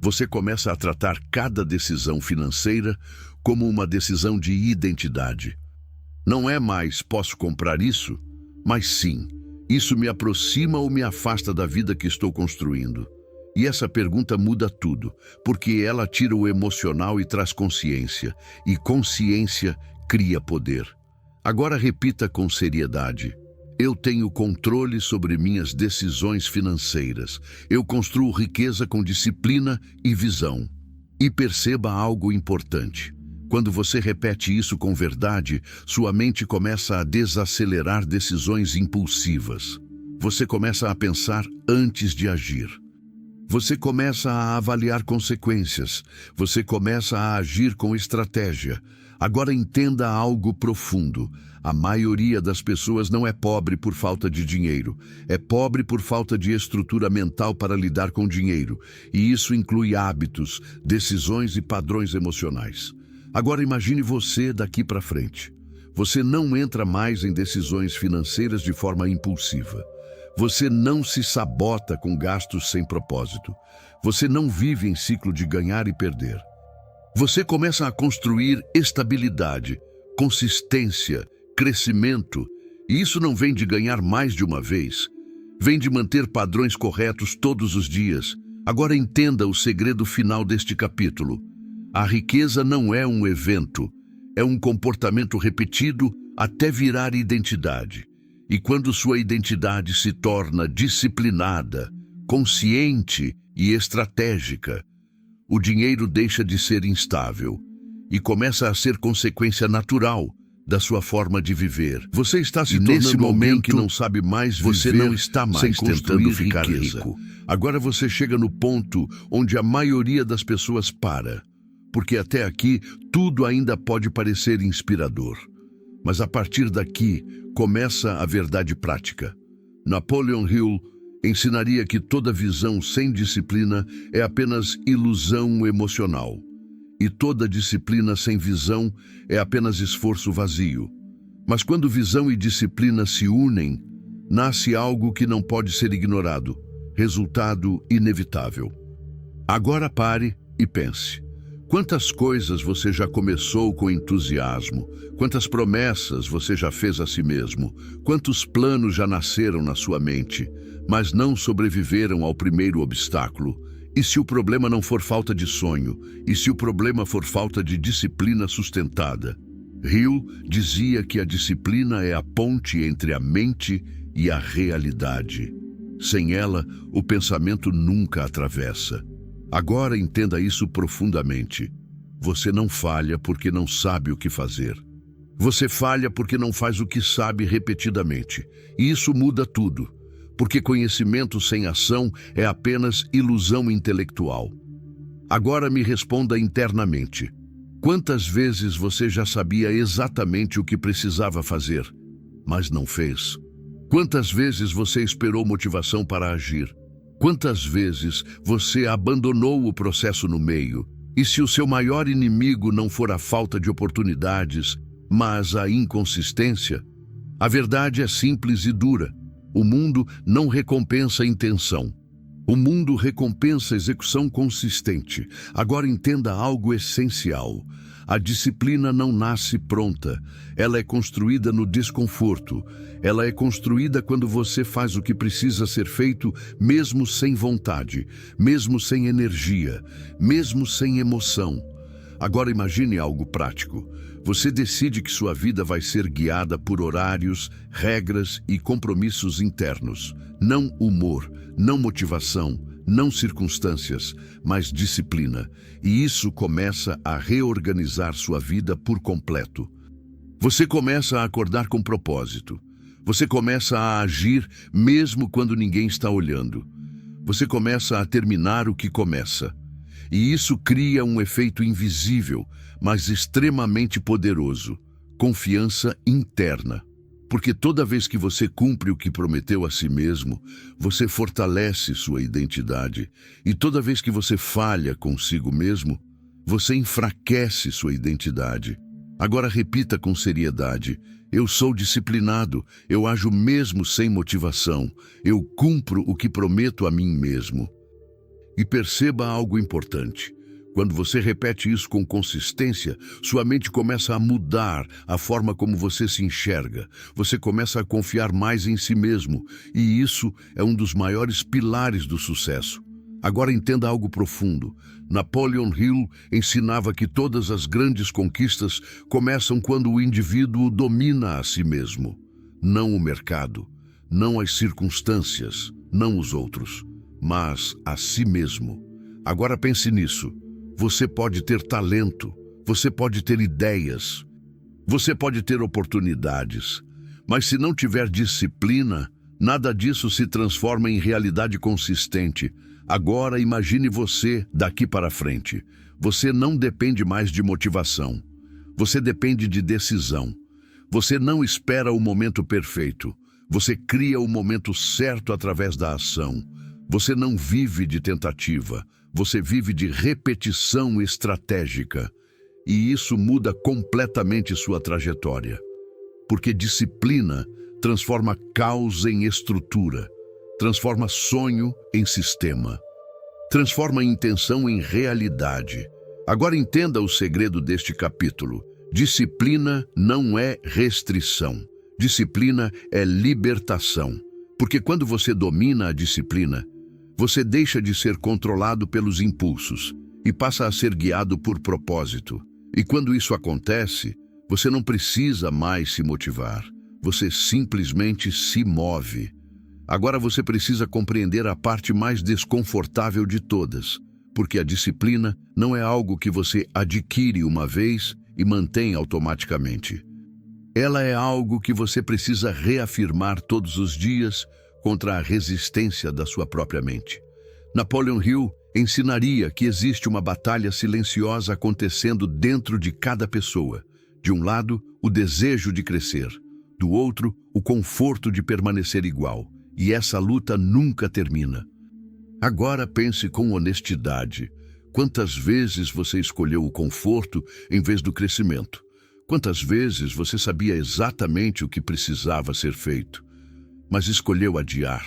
Você começa a tratar cada decisão financeira como uma decisão de identidade. Não é mais posso comprar isso, mas sim, isso me aproxima ou me afasta da vida que estou construindo. E essa pergunta muda tudo, porque ela tira o emocional e traz consciência, e consciência cria poder. Agora repita com seriedade. Eu tenho controle sobre minhas decisões financeiras. Eu construo riqueza com disciplina e visão. E perceba algo importante. Quando você repete isso com verdade, sua mente começa a desacelerar decisões impulsivas. Você começa a pensar antes de agir. Você começa a avaliar consequências. Você começa a agir com estratégia. Agora entenda algo profundo. A maioria das pessoas não é pobre por falta de dinheiro. É pobre por falta de estrutura mental para lidar com dinheiro. E isso inclui hábitos, decisões e padrões emocionais. Agora imagine você daqui para frente. Você não entra mais em decisões financeiras de forma impulsiva. Você não se sabota com gastos sem propósito. Você não vive em ciclo de ganhar e perder. Você começa a construir estabilidade, consistência, crescimento. E isso não vem de ganhar mais de uma vez. Vem de manter padrões corretos todos os dias. Agora entenda o segredo final deste capítulo. A riqueza não é um evento, é um comportamento repetido até virar identidade. E quando sua identidade se torna disciplinada, consciente e estratégica, o dinheiro deixa de ser instável e começa a ser consequência natural da sua forma de viver. Você está se tornando nesse momento que não sabe mais viver, você não está mais sem tentando construir ficar riqueza. rico. Agora você chega no ponto onde a maioria das pessoas para. Porque até aqui tudo ainda pode parecer inspirador. Mas a partir daqui começa a verdade prática. Napoleon Hill ensinaria que toda visão sem disciplina é apenas ilusão emocional. E toda disciplina sem visão é apenas esforço vazio. Mas quando visão e disciplina se unem, nasce algo que não pode ser ignorado. Resultado inevitável. Agora pare e pense. Quantas coisas você já começou com entusiasmo? Quantas promessas você já fez a si mesmo? Quantos planos já nasceram na sua mente, mas não sobreviveram ao primeiro obstáculo? E se o problema não for falta de sonho? E se o problema for falta de disciplina sustentada? Hill dizia que a disciplina é a ponte entre a mente e a realidade. Sem ela, o pensamento nunca atravessa. Agora entenda isso profundamente. Você não falha porque não sabe o que fazer. Você falha porque não faz o que sabe repetidamente. E isso muda tudo, porque conhecimento sem ação é apenas ilusão intelectual. Agora me responda internamente. Quantas vezes você já sabia exatamente o que precisava fazer, mas não fez? Quantas vezes você esperou motivação para agir? Quantas vezes você abandonou o processo no meio? E se o seu maior inimigo não for a falta de oportunidades, mas a inconsistência? A verdade é simples e dura. O mundo não recompensa intenção. O mundo recompensa execução consistente. Agora entenda algo essencial. A disciplina não nasce pronta. Ela é construída no desconforto. Ela é construída quando você faz o que precisa ser feito, mesmo sem vontade, mesmo sem energia, mesmo sem emoção. Agora imagine algo prático. Você decide que sua vida vai ser guiada por horários, regras e compromissos internos. Não humor, não motivação, não circunstâncias, mas disciplina. E isso começa a reorganizar sua vida por completo. Você começa a acordar com propósito. Você começa a agir mesmo quando ninguém está olhando. Você começa a terminar o que começa. E isso cria um efeito invisível, mas extremamente poderoso. Confiança interna. Porque toda vez que você cumpre o que prometeu a si mesmo, você fortalece sua identidade. E toda vez que você falha consigo mesmo, você enfraquece sua identidade. Agora repita com seriedade. Eu sou disciplinado, eu ajo mesmo sem motivação, eu cumpro o que prometo a mim mesmo. E perceba algo importante. Quando você repete isso com consistência, sua mente começa a mudar a forma como você se enxerga. Você começa a confiar mais em si mesmo, e isso é um dos maiores pilares do sucesso. Agora entenda algo profundo. Napoleon Hill ensinava que todas as grandes conquistas começam quando o indivíduo domina a si mesmo. Não o mercado, não as circunstâncias, não os outros, mas a si mesmo. Agora pense nisso. Você pode ter talento, você pode ter ideias, você pode ter oportunidades, mas se não tiver disciplina, nada disso se transforma em realidade consistente. Agora imagine você daqui para frente. Você não depende mais de motivação. Você depende de decisão. Você não espera o momento perfeito. Você cria o momento certo através da ação. Você não vive de tentativa. Você vive de repetição estratégica. E isso muda completamente sua trajetória. Porque disciplina transforma caos em estrutura. Transforma sonho em sistema. Transforma intenção em realidade. Agora entenda o segredo deste capítulo. Disciplina não é restrição. Disciplina é libertação. Porque quando você domina a disciplina, você deixa de ser controlado pelos impulsos e passa a ser guiado por propósito. E quando isso acontece, você não precisa mais se motivar. Você simplesmente se move. Agora você precisa compreender a parte mais desconfortável de todas, porque a disciplina não é algo que você adquire uma vez e mantém automaticamente. Ela é algo que você precisa reafirmar todos os dias contra a resistência da sua própria mente. Napoleon Hill ensinaria que existe uma batalha silenciosa acontecendo dentro de cada pessoa. De um lado, o desejo de crescer. Do outro, o conforto de permanecer igual. E essa luta nunca termina. Agora pense com honestidade. Quantas vezes você escolheu o conforto em vez do crescimento? Quantas vezes você sabia exatamente o que precisava ser feito, mas escolheu adiar?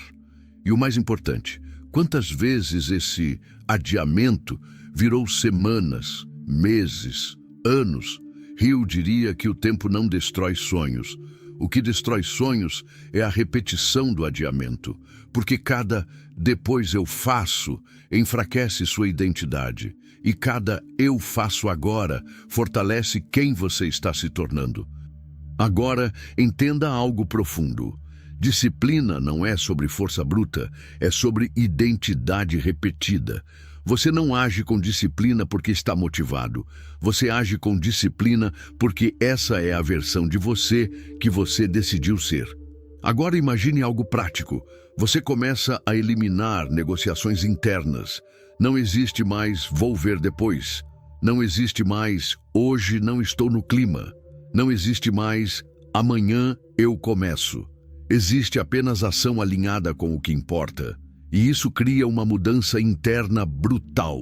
E o mais importante, quantas vezes esse adiamento virou semanas, meses, anos? Hill diria que o tempo não destrói sonhos. O que destrói sonhos é a repetição do adiamento, porque cada "depois eu faço" enfraquece sua identidade, e cada "eu faço agora" fortalece quem você está se tornando. Agora, entenda algo profundo. Disciplina não é sobre força bruta, é sobre identidade repetida. Você não age com disciplina porque está motivado. Você age com disciplina porque essa é a versão de você que você decidiu ser. Agora imagine algo prático. Você começa a eliminar negociações internas. Não existe mais "vou ver depois". Não existe mais "hoje não estou no clima". Não existe mais "amanhã eu começo". Existe apenas ação alinhada com o que importa. E isso cria uma mudança interna brutal.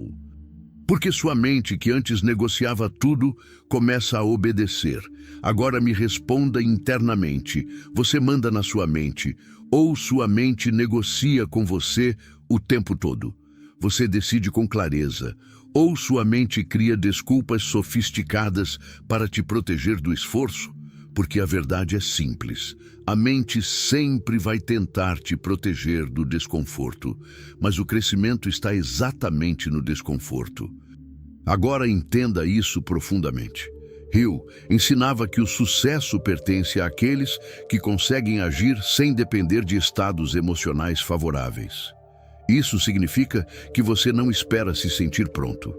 Porque sua mente, que antes negociava tudo, começa a obedecer. Agora me responda internamente. Você manda na sua mente, ou sua mente negocia com você o tempo todo? Você decide com clareza, ou sua mente cria desculpas sofisticadas para te proteger do esforço? Porque a verdade é simples. A mente sempre vai tentar te proteger do desconforto, mas o crescimento está exatamente no desconforto. Agora entenda isso profundamente. Hill ensinava que o sucesso pertence àqueles que conseguem agir sem depender de estados emocionais favoráveis. Isso significa que você não espera se sentir pronto.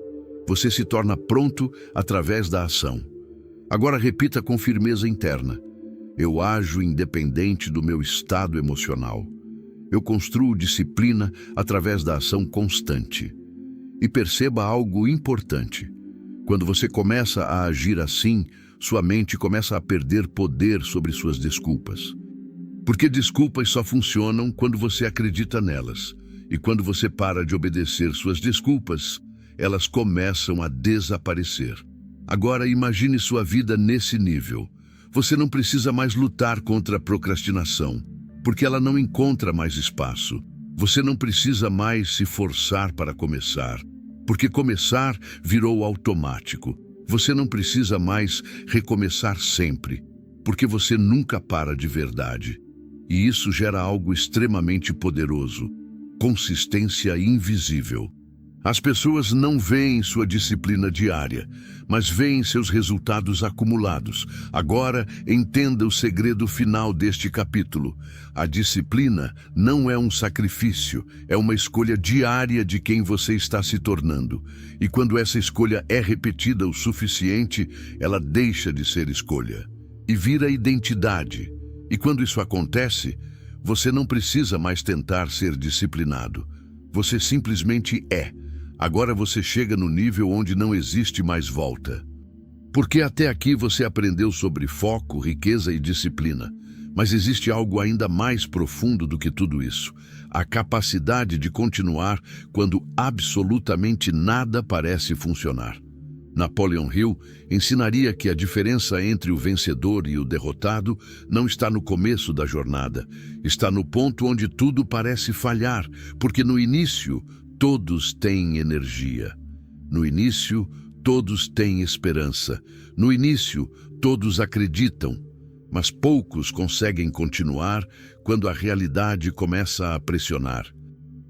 Você se torna pronto através da ação. Agora repita com firmeza interna. Eu ajo independente do meu estado emocional. Eu construo disciplina através da ação constante. E perceba algo importante. Quando você começa a agir assim, sua mente começa a perder poder sobre suas desculpas. Porque desculpas só funcionam quando você acredita nelas. E quando você para de obedecer suas desculpas, elas começam a desaparecer. Agora imagine sua vida nesse nível. você não precisa mais lutar contra a procrastinação, porque ela não encontra mais espaço. Você não precisa mais se forçar para começar, porque começar virou automático. Você não precisa mais recomeçar sempre, porque você nunca para de verdade. E isso gera algo extremamente poderoso: consistência invisível. As pessoas não veem sua disciplina diária, mas veem seus resultados acumulados. Agora, entenda o segredo final deste capítulo. A disciplina não é um sacrifício, é uma escolha diária de quem você está se tornando. E quando essa escolha é repetida o suficiente, ela deixa de ser escolha e vira identidade. E quando isso acontece, você não precisa mais tentar ser disciplinado. Você simplesmente é. Agora você chega no nível onde não existe mais volta. Porque até aqui você aprendeu sobre foco, riqueza e disciplina. Mas existe algo ainda mais profundo do que tudo isso: a capacidade de continuar quando absolutamente nada parece funcionar. Napoleon Hill ensinaria que a diferença entre o vencedor e o derrotado não está no começo da jornada, está no ponto onde tudo parece falhar, porque no início todos têm energia. No início, todos têm esperança. No início, todos acreditam. Mas poucos conseguem continuar quando a realidade começa a pressionar.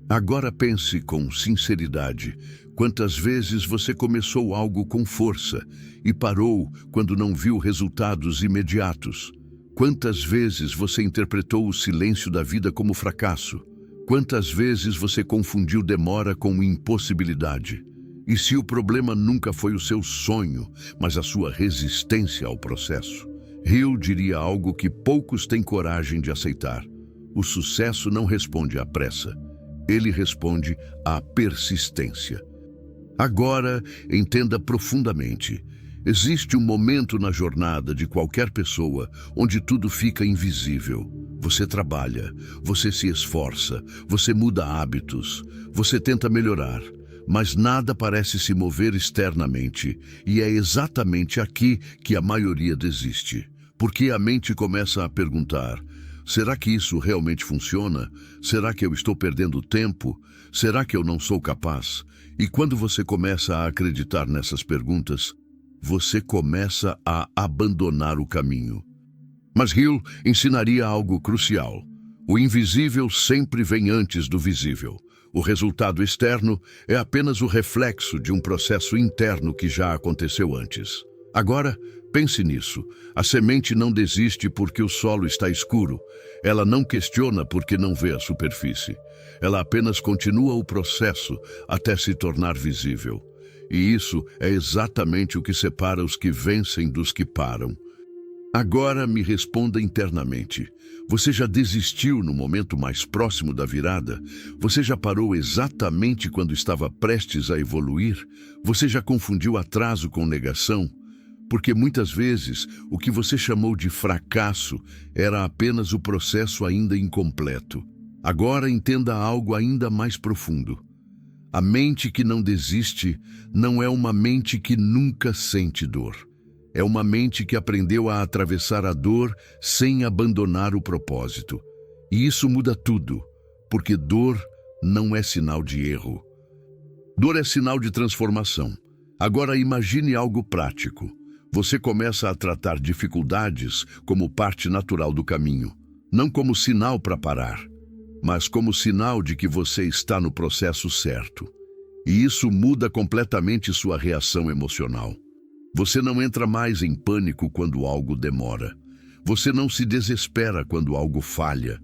Agora pense com sinceridade. Quantas vezes você começou algo com força e parou quando não viu resultados imediatos? Quantas vezes você interpretou o silêncio da vida como fracasso? Quantas vezes você confundiu demora com impossibilidade? E se o problema nunca foi o seu sonho, mas a sua resistência ao processo? Hill diria algo que poucos têm coragem de aceitar: o sucesso não responde à pressa, ele responde à persistência. Agora, entenda profundamente. Existe um momento na jornada de qualquer pessoa onde tudo fica invisível. Você trabalha, você se esforça, você muda hábitos, você tenta melhorar, mas nada parece se mover externamente. E é exatamente aqui que a maioria desiste. Porque a mente começa a perguntar: será que isso realmente funciona? Será que eu estou perdendo tempo? Será que eu não sou capaz? E quando você começa a acreditar nessas perguntas, você começa a abandonar o caminho. Mas Hill ensinaria algo crucial: o invisível sempre vem antes do visível. O resultado externo é apenas o reflexo de um processo interno que já aconteceu antes. Agora, pense nisso. A semente não desiste porque o solo está escuro. Ela não questiona porque não vê a superfície. Ela apenas continua o processo até se tornar visível. E isso é exatamente o que separa os que vencem dos que param. Agora me responda internamente. Você já desistiu no momento mais próximo da virada? Você já parou exatamente quando estava prestes a evoluir? Você já confundiu atraso com negação? Porque muitas vezes o que você chamou de fracasso era apenas o processo ainda incompleto. Agora entenda algo ainda mais profundo. A mente que não desiste não é uma mente que nunca sente dor. É uma mente que aprendeu a atravessar a dor sem abandonar o propósito. E isso muda tudo, porque dor não é sinal de erro. Dor é sinal de transformação. Agora imagine algo prático. Você começa a tratar dificuldades como parte natural do caminho, não como sinal para parar, mas como sinal de que você está no processo certo. E isso muda completamente sua reação emocional. Você não entra mais em pânico quando algo demora. Você não se desespera quando algo falha.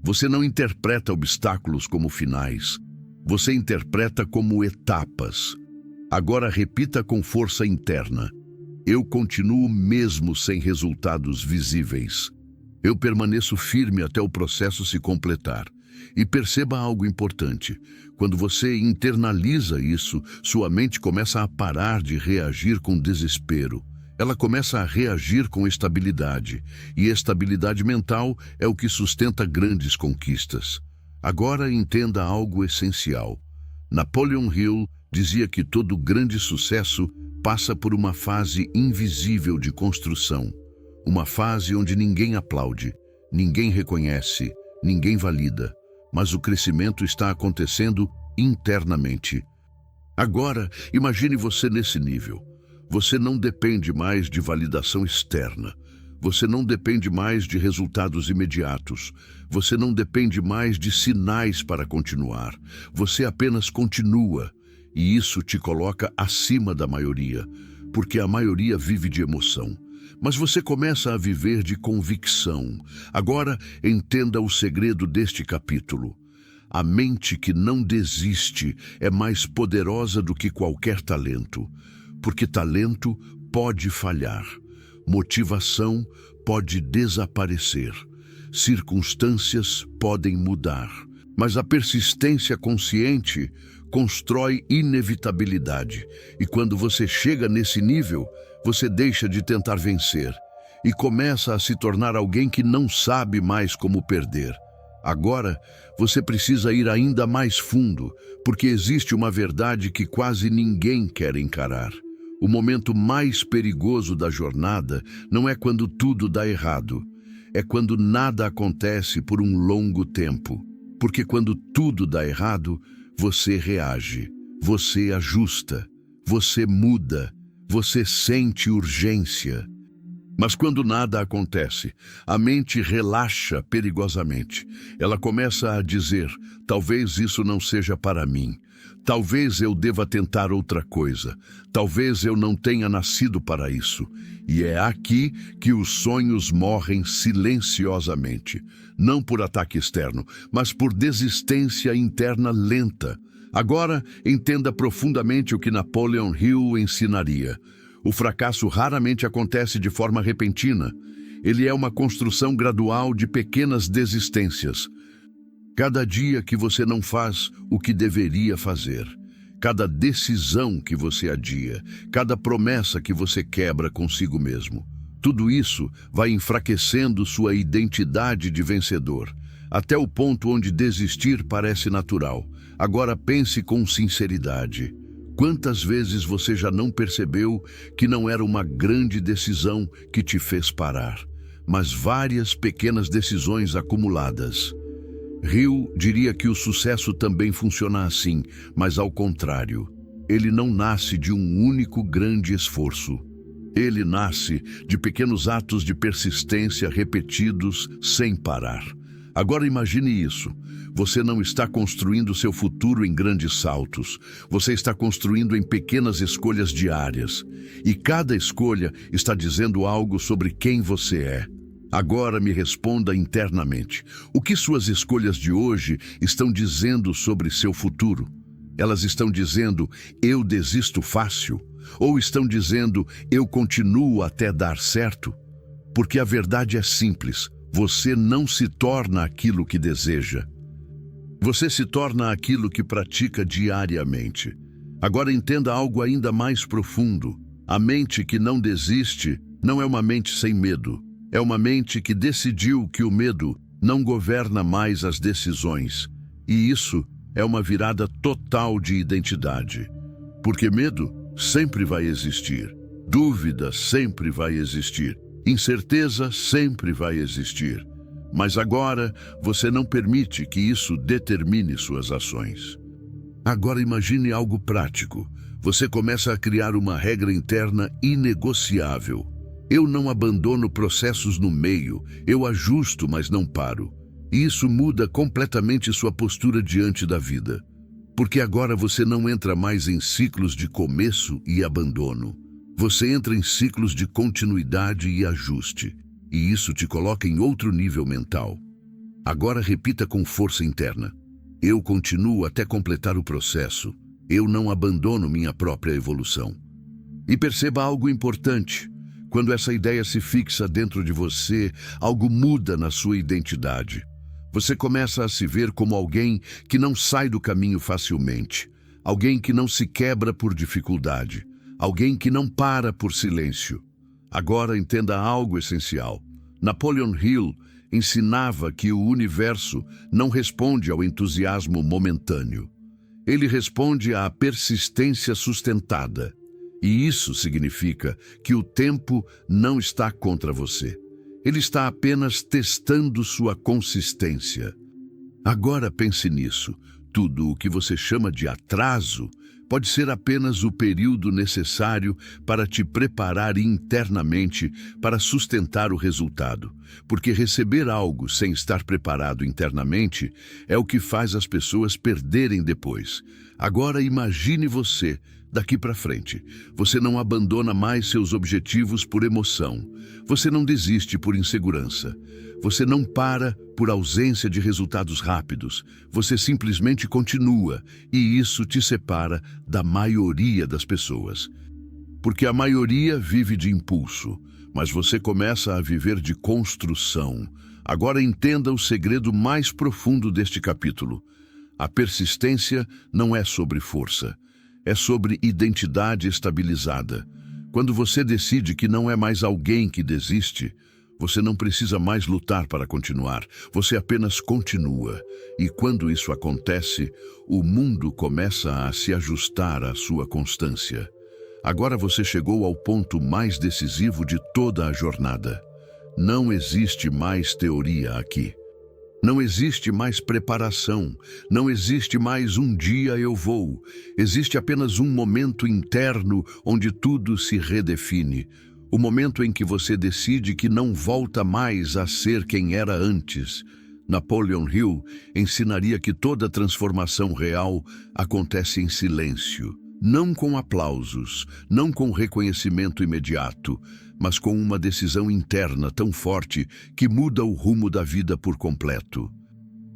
Você não interpreta obstáculos como finais. Você interpreta como etapas. Agora repita com força interna: eu continuo mesmo sem resultados visíveis. Eu permaneço firme até o processo se completar. E perceba algo importante: quando você internaliza isso, sua mente começa a parar de reagir com desespero. Ela começa a reagir com estabilidade. E estabilidade mental é o que sustenta grandes conquistas. Agora entenda algo essencial. Napoleon Hill dizia que todo grande sucesso passa por uma fase invisível de construção. uma fase onde ninguém aplaude, ninguém reconhece, ninguém valida, mas o crescimento está acontecendo internamente. Agora, imagine você nesse nível. Você não depende mais de validação externa. Você não depende mais de resultados imediatos. Você não depende mais de sinais para continuar. Você apenas continua. E isso te coloca acima da maioria, porque a maioria vive de emoção. Mas você começa a viver de convicção. Agora, entenda o segredo deste capítulo. A mente que não desiste é mais poderosa do que qualquer talento, porque talento pode falhar, motivação pode desaparecer, circunstâncias podem mudar, mas a persistência consciente constrói inevitabilidade, e quando você chega nesse nível, você deixa de tentar vencer e começa a se tornar alguém que não sabe mais como perder. Agora, você precisa ir ainda mais fundo, porque existe uma verdade que quase ninguém quer encarar. O momento mais perigoso da jornada não é quando tudo dá errado, é quando nada acontece por um longo tempo. Porque quando tudo dá errado, você reage, você ajusta, você muda, você sente urgência. Mas quando nada acontece, a mente relaxa perigosamente. Ela começa a dizer, talvez isso não seja para mim. Talvez eu deva tentar outra coisa. Talvez eu não tenha nascido para isso. E é aqui que os sonhos morrem silenciosamente. Não por ataque externo, mas por desistência interna lenta. Agora, entenda profundamente o que Napoleon Hill ensinaria. O fracasso raramente acontece de forma repentina. Ele é uma construção gradual de pequenas desistências. Cada dia que você não faz o que deveria fazer, cada decisão que você adia, cada promessa que você quebra consigo mesmo, tudo isso vai enfraquecendo sua identidade de vencedor, até o ponto onde desistir parece natural. Agora pense com sinceridade. Quantas vezes você já não percebeu que não era uma grande decisão que te fez parar, mas várias pequenas decisões acumuladas? Hill diria que o sucesso também funciona assim, mas ao contrário. Ele não nasce de um único grande esforço. Ele nasce de pequenos atos de persistência repetidos sem parar. Agora imagine isso. Você não está construindo seu futuro em grandes saltos. Você está construindo em pequenas escolhas diárias. E cada escolha está dizendo algo sobre quem você é. Agora me responda internamente. O que suas escolhas de hoje estão dizendo sobre seu futuro? Elas estão dizendo, eu desisto fácil? Ou estão dizendo, eu continuo até dar certo? Porque a verdade é simples. Você não se torna aquilo que deseja. Você se torna aquilo que pratica diariamente. Agora entenda algo ainda mais profundo. A mente que não desiste não é uma mente sem medo. É uma mente que decidiu que o medo não governa mais as decisões. E isso é uma virada total de identidade. Porque medo sempre vai existir. Dúvida sempre vai existir. Incerteza sempre vai existir. Mas agora você não permite que isso determine suas ações. Agora imagine algo prático. Você começa a criar uma regra interna inegociável. Eu não abandono processos no meio, eu ajusto, mas não paro. E isso muda completamente sua postura diante da vida. Porque agora você não entra mais em ciclos de começo e abandono. Você entra em ciclos de continuidade e ajuste. E isso te coloca em outro nível mental. Agora repita com força interna. Eu continuo até completar o processo. Eu não abandono minha própria evolução. E perceba algo importante. Quando essa ideia se fixa dentro de você, algo muda na sua identidade. Você começa a se ver como alguém que não sai do caminho facilmente. Alguém que não se quebra por dificuldade. Alguém que não para por silêncio. Agora entenda algo essencial. Napoleon Hill ensinava que o universo não responde ao entusiasmo momentâneo. Ele responde à persistência sustentada. E isso significa que o tempo não está contra você. Ele está apenas testando sua consistência. Agora pense nisso. Tudo o que você chama de atraso pode ser apenas o período necessário para te preparar internamente para sustentar o resultado. Porque receber algo sem estar preparado internamente é o que faz as pessoas perderem depois. Agora imagine você daqui para frente. Você não abandona mais seus objetivos por emoção. Você não desiste por insegurança. Você não para por ausência de resultados rápidos. Você simplesmente continua, e isso te separa da maioria das pessoas. Porque a maioria vive de impulso, mas você começa a viver de construção. Agora entenda o segredo mais profundo deste capítulo. A persistência não é sobre força, é sobre identidade estabilizada. Quando você decide que não é mais alguém que desiste, você não precisa mais lutar para continuar, você apenas continua. E quando isso acontece, o mundo começa a se ajustar à sua constância. Agora você chegou ao ponto mais decisivo de toda a jornada. Não existe mais teoria aqui. Não existe mais preparação, não existe mais um dia eu vou. Existe apenas um momento interno onde tudo se redefine. O momento em que você decide que não volta mais a ser quem era antes. Napoleon Hill ensinaria que toda transformação real acontece em silêncio. Não com aplausos, não com reconhecimento imediato, mas com uma decisão interna tão forte que muda o rumo da vida por completo.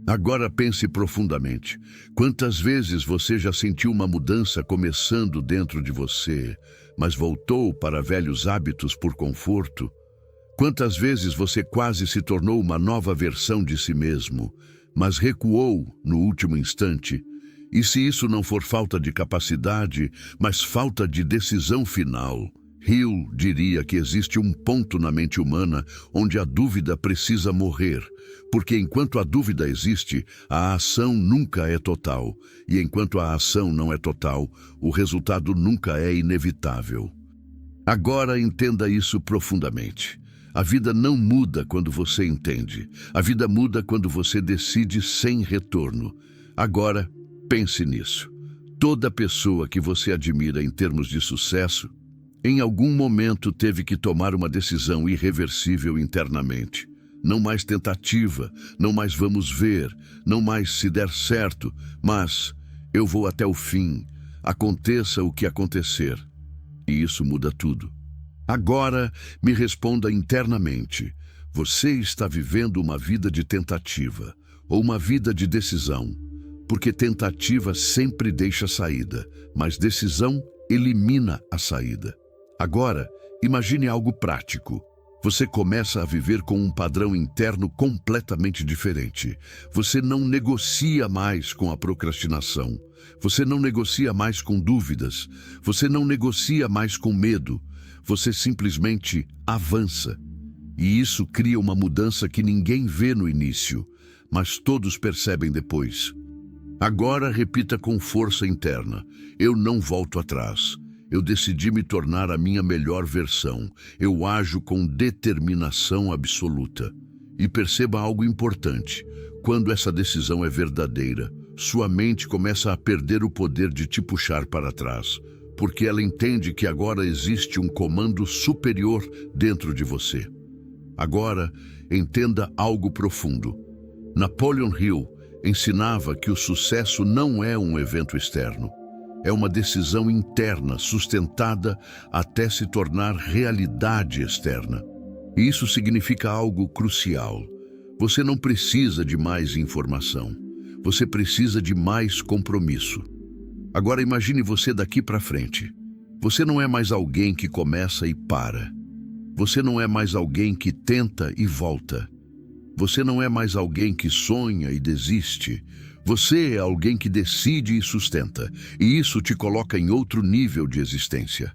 Agora pense profundamente. Quantas vezes você já sentiu uma mudança começando dentro de você, mas voltou para velhos hábitos por conforto? Quantas vezes você quase se tornou uma nova versão de si mesmo, mas recuou no último instante? E se isso não for falta de capacidade, mas falta de decisão final? Hill diria que existe um ponto na mente humana onde a dúvida precisa morrer, porque enquanto a dúvida existe, a ação nunca é total, e enquanto a ação não é total, o resultado nunca é inevitável. Agora entenda isso profundamente. A vida não muda quando você entende. A vida muda quando você decide sem retorno. Agora, pense nisso. Toda pessoa que você admira em termos de sucesso, em algum momento teve que tomar uma decisão irreversível internamente. Não mais tentativa, não mais vamos ver, não mais se der certo, mas eu vou até o fim, aconteça o que acontecer. E isso muda tudo. Agora, me responda internamente. Você está vivendo uma vida de tentativa ou uma vida de decisão? Porque tentativa sempre deixa saída, mas decisão elimina a saída. Agora, imagine algo prático. Você começa a viver com um padrão interno completamente diferente. Você não negocia mais com a procrastinação. Você não negocia mais com dúvidas. Você não negocia mais com medo. Você simplesmente avança. E isso cria uma mudança que ninguém vê no início, mas todos percebem depois. Agora repita com força interna. Eu não volto atrás. Eu decidi me tornar a minha melhor versão. Eu ajo com determinação absoluta. E perceba algo importante. Quando essa decisão é verdadeira, sua mente começa a perder o poder de te puxar para trás, porque ela entende que agora existe um comando superior dentro de você. Agora, entenda algo profundo. Napoleon Hill ensinava que o sucesso não é um evento externo. É uma decisão interna, sustentada até se tornar realidade externa. E isso significa algo crucial. Você não precisa de mais informação. Você precisa de mais compromisso. Agora imagine você daqui para frente. Você não é mais alguém que começa e para. Você não é mais alguém que tenta e volta. Você não é mais alguém que sonha e desiste. Você é alguém que decide e sustenta, e isso te coloca em outro nível de existência.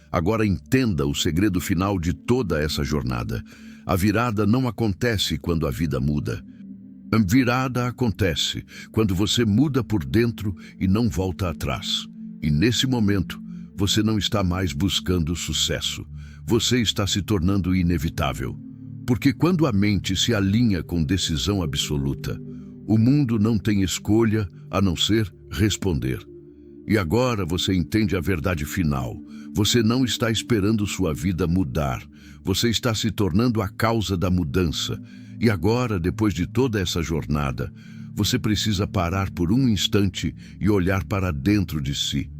Agora entenda o segredo final de toda essa jornada. A virada não acontece quando a vida muda. A virada acontece quando você muda por dentro e não volta atrás. E nesse momento, você não está mais buscando sucesso. Você está se tornando inevitável. Porque quando a mente se alinha com decisão absoluta, o mundo não tem escolha a não ser responder. E agora você entende a verdade final. Você não está esperando sua vida mudar. Você está se tornando a causa da mudança. E agora, depois de toda essa jornada, você precisa parar por um instante e olhar para dentro de si.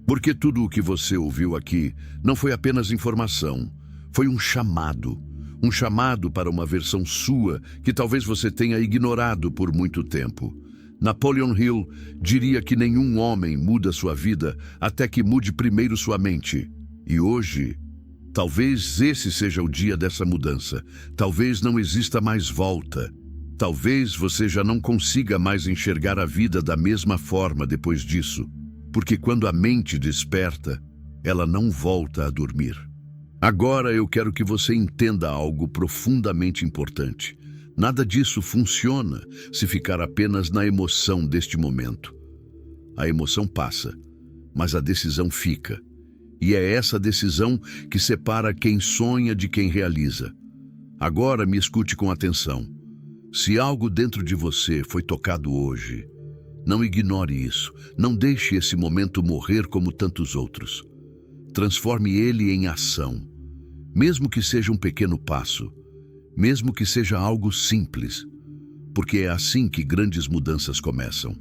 Porque tudo o que você ouviu aqui não foi apenas informação, foi um chamado. Um chamado para uma versão sua que talvez você tenha ignorado por muito tempo. Napoleon Hill diria que nenhum homem muda sua vida até que mude primeiro sua mente. E hoje, talvez esse seja o dia dessa mudança. Talvez não exista mais volta. Talvez você já não consiga mais enxergar a vida da mesma forma depois disso. Porque quando a mente desperta, ela não volta a dormir. Agora eu quero que você entenda algo profundamente importante. Nada disso funciona se ficar apenas na emoção deste momento. A emoção passa, mas a decisão fica. E é essa decisão que separa quem sonha de quem realiza. Agora me escute com atenção. Se algo dentro de você foi tocado hoje, não ignore isso. Não deixe esse momento morrer como tantos outros. Transforme ele em ação. Mesmo que seja um pequeno passo. Mesmo que seja algo simples, porque é assim que grandes mudanças começam.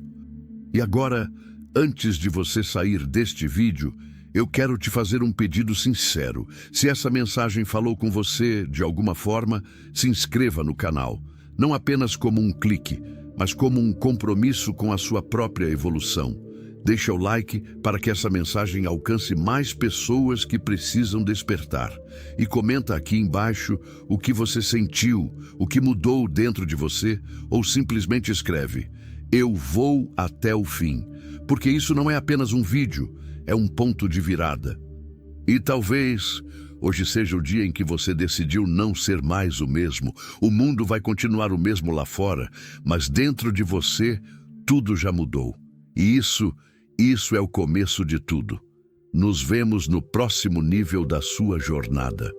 E agora, antes de você sair deste vídeo, eu quero te fazer um pedido sincero. Se essa mensagem falou com você de alguma forma, se inscreva no canal. Não apenas como um clique, mas como um compromisso com a sua própria evolução. Deixa o like para que essa mensagem alcance mais pessoas que precisam despertar. E comenta aqui embaixo o que você sentiu, o que mudou dentro de você, ou simplesmente escreve: "Eu vou até o fim", porque isso não é apenas um vídeo, é um ponto de virada. E talvez hoje seja o dia em que você decidiu não ser mais o mesmo. O mundo vai continuar o mesmo lá fora, mas dentro de você tudo já mudou. E isso é o começo de tudo. Nos vemos no próximo nível da sua jornada.